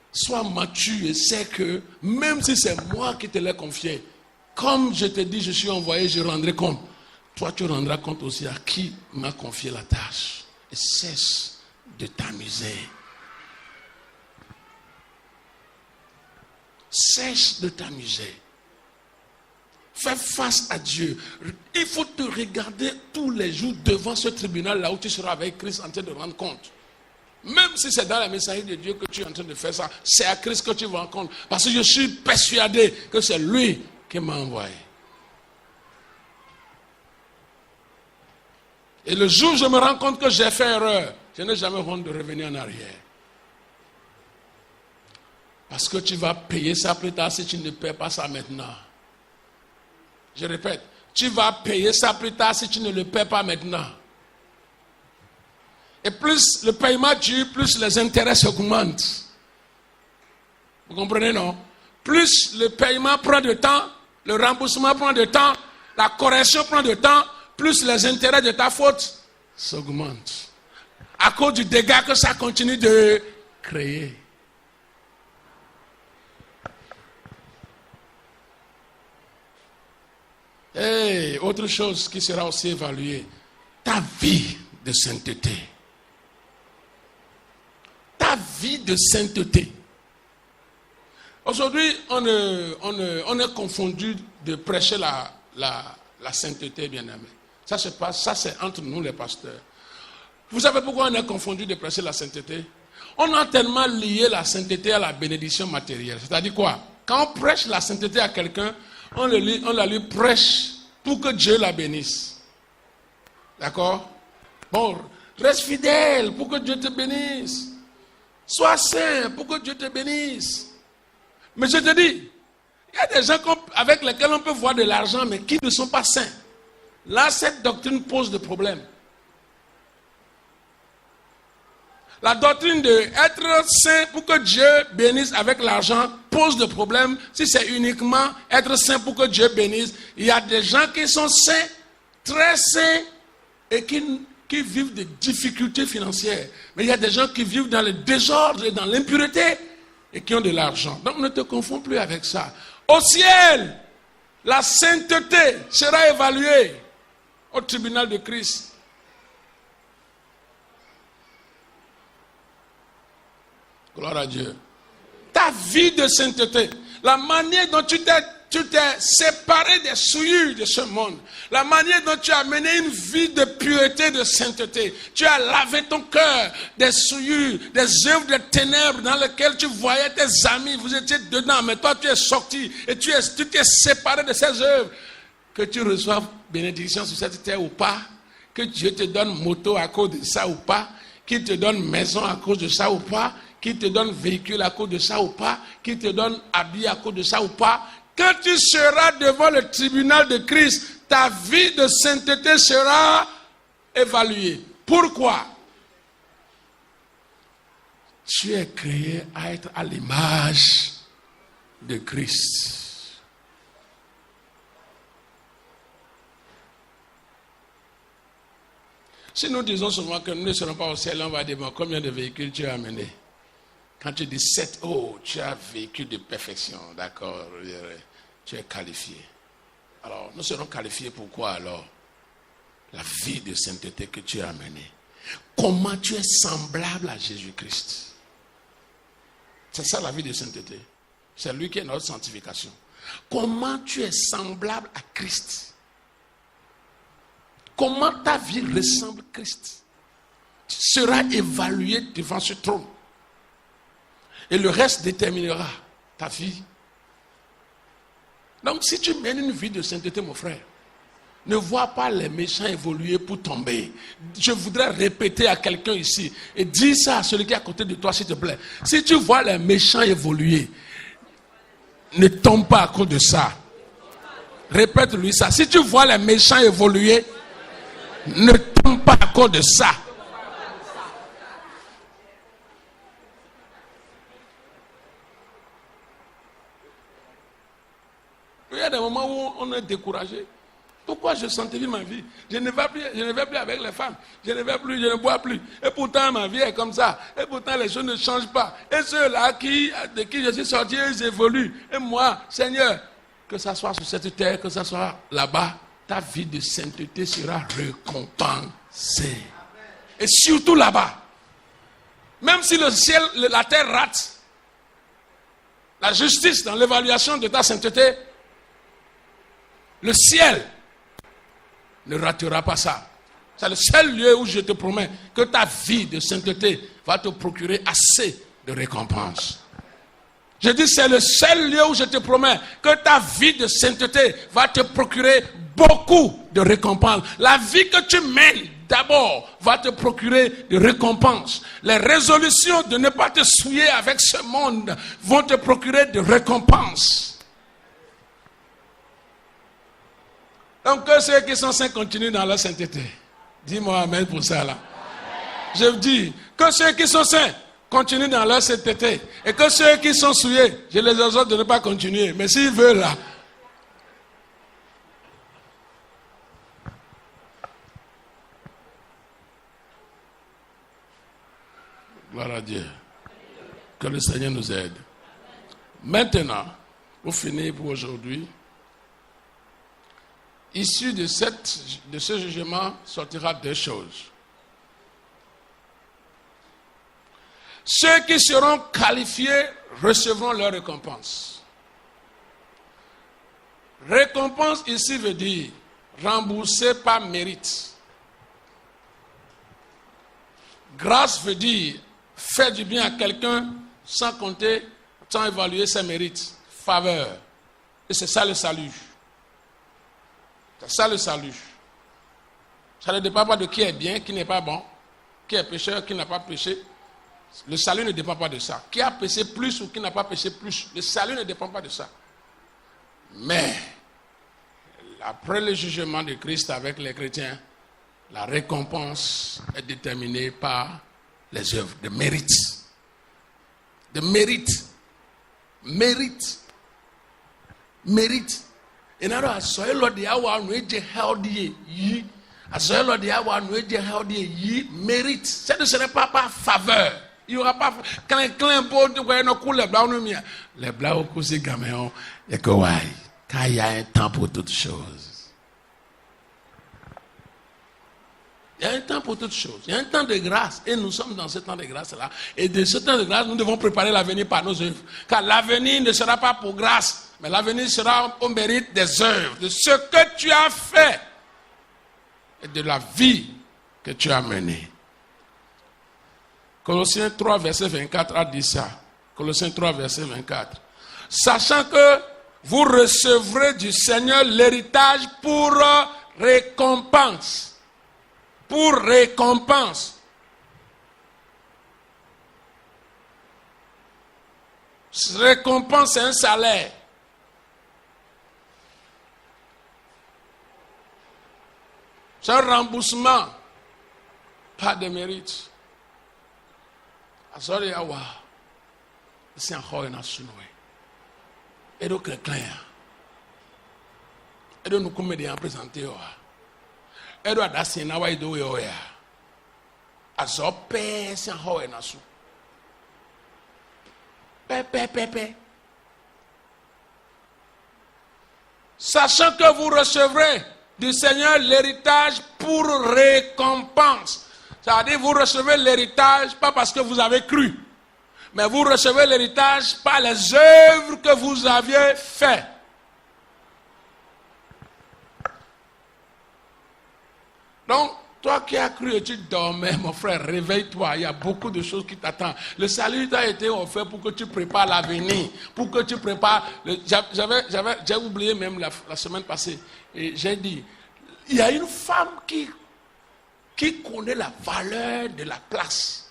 sois mature et sais que même si c'est moi qui te l'ai confié, comme je te dis, je suis envoyé, je rendrai compte. Toi, tu rendras compte aussi à qui m'a confié la tâche. Et cesse de t'amuser. Cesse de t'amuser. Fais face à Dieu. Il faut te regarder tous les jours devant ce tribunal là où tu seras avec Christ en train de rendre compte. Même si c'est dans la messagerie de Dieu que tu es en train de faire ça, c'est à Christ que tu vas rendre compte. Parce que je suis persuadé que c'est lui qui m'a envoyé. Et le jour où je me rends compte que j'ai fait erreur, je n'ai jamais honte de revenir en arrière. Parce que tu vas payer ça plus tard si tu ne paies pas ça maintenant. Je répète, tu vas payer ça plus tard si tu ne le paies pas maintenant. Et plus le paiement dure, plus les intérêts augmentent. Vous comprenez, non? Plus le paiement prend de temps, le remboursement prend de temps, la correction prend de temps, plus les intérêts de ta faute s'augmentent. À cause du dégât que ça continue de créer. Et autre chose qui sera aussi évaluée, ta vie de sainteté. Ta vie de sainteté. Aujourd'hui, on est confondu de prêcher la sainteté, bien-aimé. Ça se passe, ça c'est entre nous les pasteurs. Vous savez pourquoi on est confondu de prêcher la sainteté? On a tellement lié la sainteté à la bénédiction matérielle. C'est-à-dire quoi? Quand on prêche la sainteté à quelqu'un, on la lui prêche pour que Dieu la bénisse. D'accord? Bon, reste fidèle pour que Dieu te bénisse. Sois saint pour que Dieu te bénisse. Mais je te dis, il y a des gens avec lesquels on peut voir de l'argent, mais qui ne sont pas saints. Là, cette doctrine pose des problèmes. La doctrine d'être saint pour que Dieu bénisse avec l'argent pose des problèmes. Si c'est uniquement être saint pour que Dieu bénisse, il y a des gens qui sont saints, très saints, et qui vivent des difficultés financières. Mais il y a des gens qui vivent dans le désordre et dans l'impureté et qui ont de l'argent. Donc ne te confonds plus avec ça. Au ciel, la sainteté sera évaluée au tribunal de Christ. Gloire à Dieu. Ta vie de sainteté, la manière dont tu t'es séparé des souillures de ce monde, la manière dont tu as mené une vie de pureté, de sainteté, tu as lavé ton cœur des souillures, des œuvres de ténèbres dans lesquelles tu voyais tes amis, vous étiez dedans, mais toi tu es sorti et tu t'es séparé de ces œuvres. Que tu reçoives bénédiction sur cette terre ou pas, que Dieu te donne moto à cause de ça ou pas, qu'il te donne maison à cause de ça ou pas, qu'il te donne véhicule à cause de ça ou pas, qu'il te donne habit à cause de ça ou pas. Quand tu seras devant le tribunal de Christ, ta vie de sainteté sera évaluée. Pourquoi? Tu es créé à être à l'image de Christ. Si nous disons souvent que nous ne serons pas au ciel, on va dire bon, combien de véhicules tu as amené? Quand tu dis 7, oh, tu as véhicule de perfection, d'accord. tu es qualifié. Alors, nous serons qualifiés pour quoi alors? La vie de sainteté que tu as menée. Comment tu es semblable à Jésus-Christ. C'est ça la vie de sainteté. C'est lui qui est notre sanctification. Comment tu es semblable à Christ. Comment ta vie ressemble à Christ. Tu seras évalué devant ce trône. Et le reste déterminera ta vie. Donc si tu mènes une vie de sainteté, mon frère, ne vois pas les méchants évoluer pour tomber. Je voudrais répéter à quelqu'un ici et dis ça à celui qui est à côté de toi, s'il te plaît. Si tu vois les méchants évoluer, ne tombe pas à cause de ça. Répète-lui ça. Si tu vois les méchants évoluer, ne tombe pas à cause de ça. Il y a des moments où on est découragé. Pourquoi je sanctifie ma vie? Je ne vais plus avec les femmes. Je ne vais plus, je ne bois plus. Et pourtant, ma vie est comme ça. Et pourtant, les choses ne changent pas. Et ceux-là de qui je suis sorti, ils évoluent. Et moi, Seigneur, que ça soit sur cette terre, que ça soit là-bas, ta vie de sainteté sera récompensée. Et surtout là-bas. Même si le ciel, la terre rate, la justice dans l'évaluation de ta sainteté, le ciel ne ratera pas ça. C'est le seul lieu où je te promets que ta vie de sainteté va te procurer assez de récompenses. Je dis c'est le seul lieu où je te promets que ta vie de sainteté va te procurer beaucoup de récompenses. La vie que tu mènes d'abord va te procurer de récompenses. Les résolutions de ne pas te souiller avec ce monde vont te procurer de récompenses. Donc que ceux qui sont saints continuent dans la sainteté. Dis-moi amen pour ça là. Je dis que ceux qui sont saints continuent dans la sainteté. Et que ceux qui sont souillés, je les exhorte de ne pas continuer. Mais s'ils veulent là. Gloire à Dieu. Que le Seigneur nous aide. Maintenant, pour finir pour aujourd'hui, issu de ce jugement sortira deux choses. Ceux qui seront qualifiés recevront leur récompense. Récompense ici veut dire rembourser par mérite. Grâce veut dire faire du bien à quelqu'un sans compter, sans évaluer ses mérites. Faveur. Et c'est ça le salut. C'est ça le salut. Ça ne dépend pas de qui est bien, qui n'est pas bon, qui est pécheur, qui n'a pas péché. Le salut ne dépend pas de ça. Qui a péché plus ou qui n'a pas péché plus. Le salut ne dépend pas de ça. Mais, après le jugement de Christ avec les chrétiens, la récompense est déterminée par les œuvres de mérite. De mérite. Mérite. Mérite. Et alors, à ce moment-là, il y a mérite. Ce n'est pas par faveur. Il n'y aura pas. Quand les clins pour les blancs, les blancs au c'est gamin. Et que ouais, quand il y a un temps pour toutes choses. Il y a un temps pour toutes choses. Il y a un temps de grâce. Et nous sommes dans ce temps de grâce-là. Et de ce temps de grâce, nous devons préparer l'avenir par nos œuvres. Car l'avenir ne sera pas pour grâce. Mais l'avenir sera au mérite des œuvres. De ce que tu as fait. Et de la vie que tu as menée. Colossiens 3, verset 24 a dit ça. Colossiens 3, verset 24. Sachant que vous recevrez du Seigneur l'héritage pour récompense. Pour récompense. Récompense, c'est un salaire. C'est un remboursement. Pas de mérite. Azori awa. C'est un roi na sunwe. Et donc le client. Et donc nous comédiens présentés. Et donc adassi na wa ido yo ya. Azope c'est un roi na su. Pepe. sachant que vous recevrez du Seigneur l'héritage pour récompense. C'est-à-dire, vous recevez l'héritage pas parce que vous avez cru, mais vous recevez l'héritage par les œuvres que vous aviez faites. Donc, toi qui as cru et tu dormais, mon frère, réveille-toi. Il y a beaucoup de choses qui t'attendent. Le salut t'a été offert pour que tu prépares l'avenir. Pour que tu prépares... J'ai oublié même la semaine passée. Et j'ai dit, il y a une femme qui connaît la valeur de la place.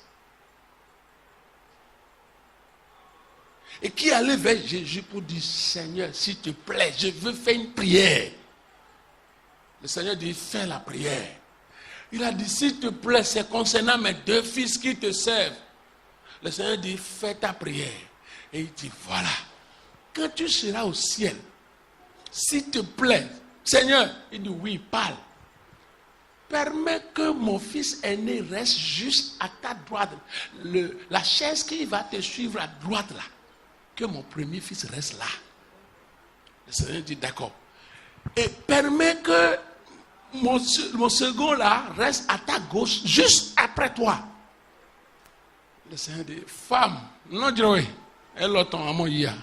Et qui allait vers Jésus pour dire, Seigneur, s'il te plaît, je veux faire une prière. Le Seigneur dit, fais la prière. Il a dit, s'il te plaît, c'est concernant mes 2 fils qui te servent. Le Seigneur dit, fais ta prière. Et il dit, voilà, quand tu seras au ciel, s'il te plaît, Seigneur, il dit, oui, parle. Permets que mon fils aîné reste juste à ta droite. La chaise qui va te suivre à droite là, que mon premier fils reste là. Le Seigneur dit, d'accord. Et permets que mon second là reste à ta gauche, juste après toi. Le Seigneur dit, femme, non, Dieu, elle l'entend à mon hier.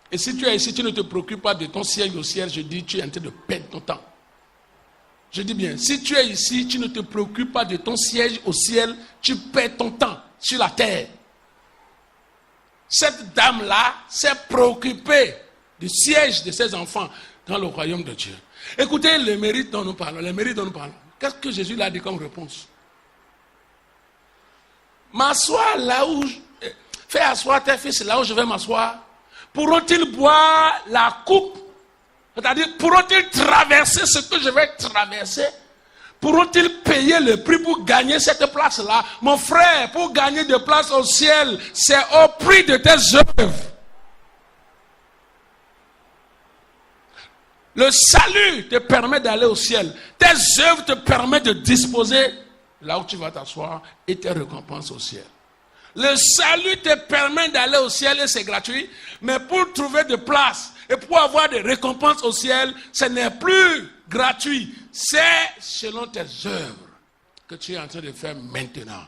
Et si tu es ici, tu ne te préoccupes pas de ton siège au ciel, je dis, tu es en train de perdre ton temps. Je dis bien, si tu es ici, tu ne te préoccupes pas de ton siège au ciel, tu perds ton temps sur la terre. Cette dame-là s'est préoccupée du siège de ses enfants dans le royaume de Dieu. Écoutez le mérite dont nous parlons. Le mérite dont nous parlons. Qu'est-ce que Jésus lui a dit comme réponse? M'asseoir là où... Fais asseoir tes fils là où je vais m'asseoir. Pourront-ils boire la coupe? C'est-à-dire, pourront-ils traverser ce que je vais traverser? Pourront-ils payer le prix pour gagner cette place-là? Mon frère, pour gagner de place au ciel, c'est au prix de tes œuvres. Le salut te permet d'aller au ciel. Tes œuvres te permettent de disposer là où tu vas t'asseoir et tes récompenses au ciel. Le salut te permet d'aller au ciel et c'est gratuit. Mais pour trouver de place et pour avoir des récompenses au ciel, ce n'est plus gratuit. C'est selon tes œuvres que tu es en train de faire maintenant.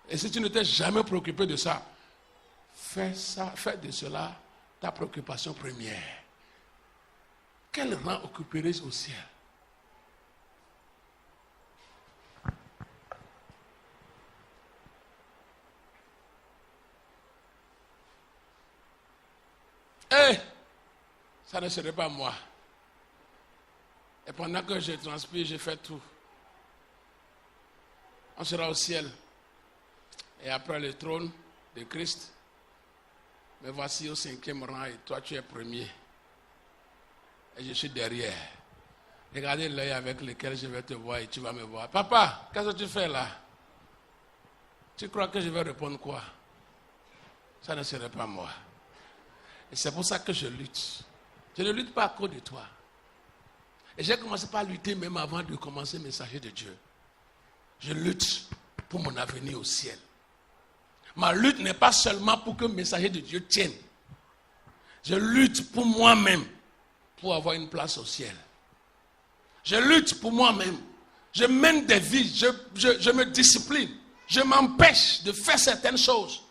Et si tu ne t'es jamais préoccupé de ça, fais de cela ta préoccupation première. Quel rang occuperais-tu au ciel? Ça ne serait pas moi. Et pendant que je transpire, je fais tout. On sera au ciel. Et après le trône de Christ, me voici au 5e rang et toi tu es premier. Et je suis derrière. Regardez l'œil avec lequel je vais te voir et tu vas me voir. Papa, qu'est-ce que tu fais là? Tu crois que je vais répondre quoi? Ça ne serait pas moi. Et c'est pour ça que je lutte. Je ne lutte pas à cause de toi. Et j'ai commencé par lutter même avant de commencer messager de Dieu. Je lutte pour mon avenir au ciel. Ma lutte n'est pas seulement pour que le messager de Dieu tienne. Je lutte pour moi-même, pour avoir une place au ciel. Je lutte pour moi-même. Je mène des vies, je me discipline. Je m'empêche de faire certaines choses.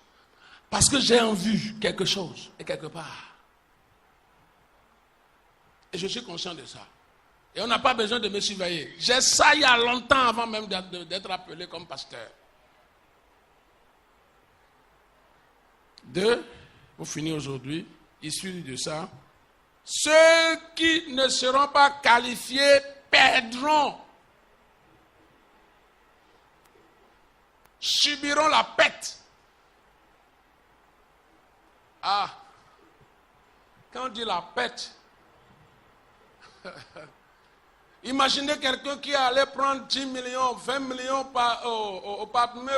Parce que j'ai en vue quelque chose, et quelque part. Et je suis conscient de ça. Et on n'a pas besoin de me surveiller. J'ai ça il y a longtemps avant même d'être appelé comme pasteur. 2, pour finir aujourd'hui, issu de ça, ceux qui ne seront pas qualifiés perdront, subiront la perte. Ah, quand on dit la perte, imaginez quelqu'un qui allait prendre 10 millions, 20 millions au Padmé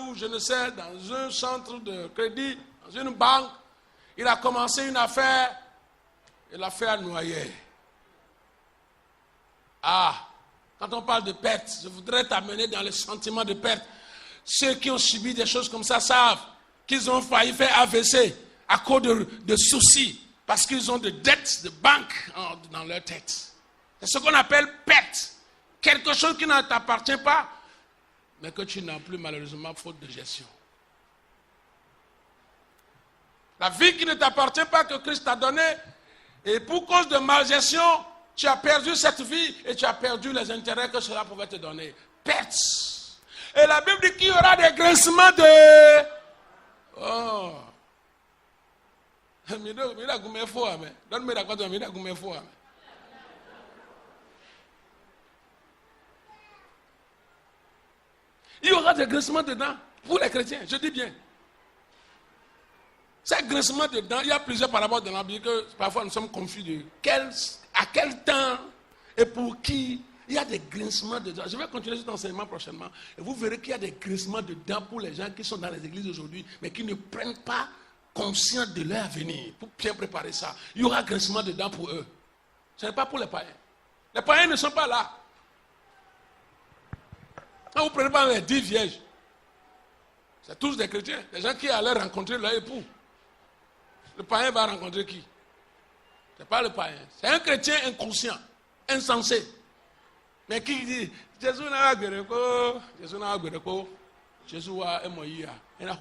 ou je ne sais, dans un centre de crédit, dans une banque. Il a commencé une affaire et l'affaire a noyé. Ah, quand on parle de perte, je voudrais t'amener dans le sentiment de perte. Ceux qui ont subi des choses comme ça savent qu'ils ont failli faire AVC à cause de soucis, parce qu'ils ont des dettes de banque dans leur tête. C'est ce qu'on appelle perte. Quelque chose qui ne t'appartient pas, mais que tu n'as plus malheureusement faute de gestion. La vie qui ne t'appartient pas, que Christ t'a donnée, et pour cause de malgestion, tu as perdu cette vie et tu as perdu les intérêts que cela pouvait te donner. Perte. Et la Bible dit qu'il y aura des grincements de... Oh. Donne-moi la côte, il y aura des grincements dedans pour les chrétiens, je dis bien. Ces grincements dedans, il y a plusieurs paraboles dans la Bible que parfois nous sommes confus de à quel temps et pour qui il y a des grincements dedans. Je vais continuer cet enseignement prochainement et vous verrez qu'il y a des grincements dedans pour les gens qui sont dans les églises aujourd'hui mais qui ne prennent pas conscience de leur avenir pour bien préparer ça. Il y aura grincement dedans pour eux. Ce n'est pas pour les païens. Les païens ne sont pas là. Quand vous prenez pas les 10 vierges, c'est tous des chrétiens, des gens qui allaient rencontrer leur époux. Le païen va rencontrer qui? Ce n'est pas le païen. C'est un chrétien inconscient, insensé. Mais qui dit, Jésus n'a pas guéri, Jésus n'a pas guéri, Jésus a émoïa, il a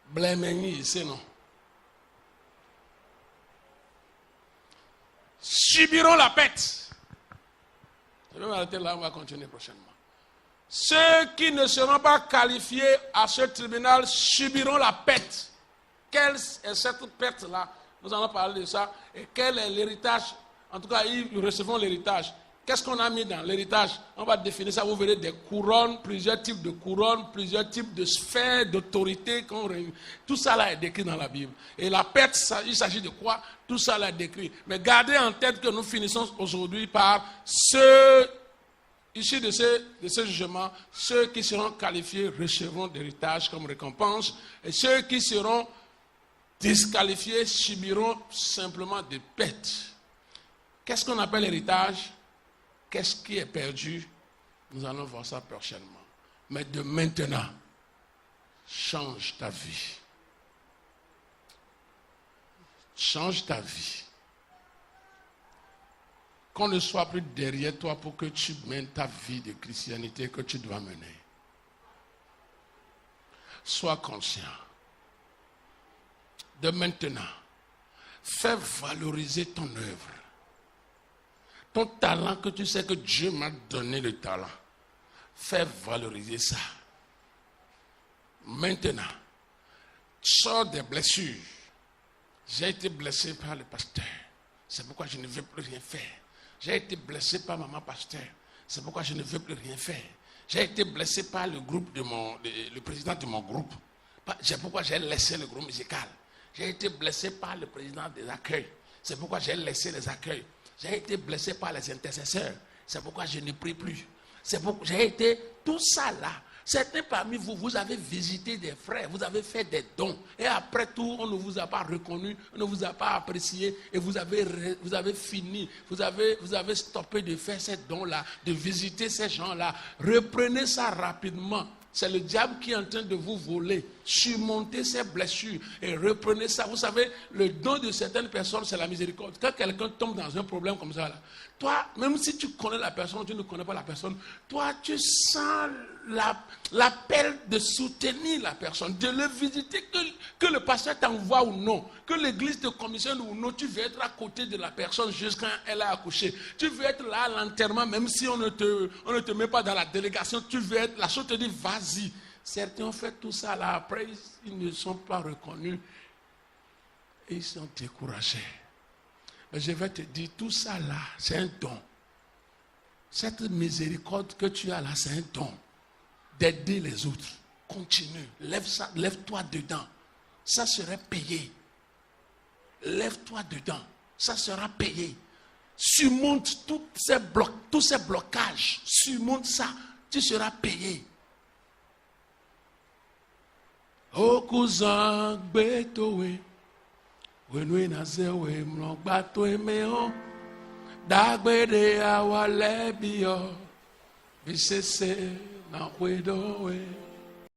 blâmé, c'est non. Subiront la pète. Je vais m'arrêter là, on va continuer prochainement. Ceux qui ne seront pas qualifiés à ce tribunal subiront la pète. Quelle est cette pète-là? Nous allons parler de ça. Et quel est l'héritage? En tout cas, ils recevront l'héritage. Qu'est-ce qu'on a mis dans l'héritage? On va définir ça. Vous verrez des couronnes, plusieurs types de couronnes, plusieurs types de sphères d'autorité. Tout ça là est décrit dans la Bible. Et la pète, il s'agit de quoi? Tout ça là est décrit. Mais gardez en tête que nous finissons aujourd'hui par ceux issus de ce jugement. Ceux qui seront qualifiés recevront d'héritage comme récompense. Et ceux qui seront disqualifiés subiront simplement des pètes. Qu'est-ce qu'on appelle héritage? Qu'est-ce qui est perdu? Nous allons voir ça prochainement. Mais de maintenant, change ta vie. Change ta vie. Qu'on ne soit plus derrière toi pour que tu mènes ta vie de christianité que tu dois mener. Sois conscient. De maintenant, fais valoriser ton œuvre. Ton talent que tu sais que Dieu m'a donné le talent. Fais valoriser ça. Maintenant, sors des blessures. J'ai été blessé par le pasteur. C'est pourquoi je ne veux plus rien faire. J'ai été blessé par maman pasteur. C'est pourquoi je ne veux plus rien faire. J'ai été blessé par le groupe le président de mon groupe. C'est pourquoi j'ai laissé le groupe musical. J'ai été blessé par le président des accueils. C'est pourquoi j'ai laissé les accueils. J'ai été blessé par les intercesseurs. C'est pourquoi je ne prie plus. C'est pourquoi j'ai été tout ça là. Certains parmi vous, vous avez visité des frères, vous avez fait des dons. Et après tout, on ne vous a pas reconnu, on ne vous a pas apprécié. Et vous avez fini, vous avez stoppé de faire ces dons-là, de visiter ces gens-là. Reprenez ça rapidement. C'est le diable qui est en train de vous voler. Surmontez ces blessures et reprenez ça. Vous savez, le don de certaines personnes, c'est la miséricorde. Quand quelqu'un tombe dans un problème comme ça, là, toi, même si tu connais la personne ou tu ne connais pas la personne, toi, tu sens l'appel de soutenir la personne, de le visiter, que le pasteur t'envoie ou non, que l'église te commissionne ou non, tu veux être à côté de la personne jusqu'à elle a accouché. Tu veux être là à l'enterrement, même si on ne te met pas dans la délégation, tu veux être là. Je te dis, vas-y. Certains ont fait tout ça là, après ils ne sont pas reconnus et ils sont découragés. Mais je vais te dire, tout ça là, c'est un don. Cette miséricorde que tu as là, c'est un don. D'aider les autres. Continue, lève-toi dedans. Ça sera payé. Lève-toi dedans, ça sera payé. Surmonte tous ces blocages. Surmonte ça, tu seras payé. Okuzan gbetowe wenwe nazewe mlogbato emeo dagbede awalebio bisese na wedowe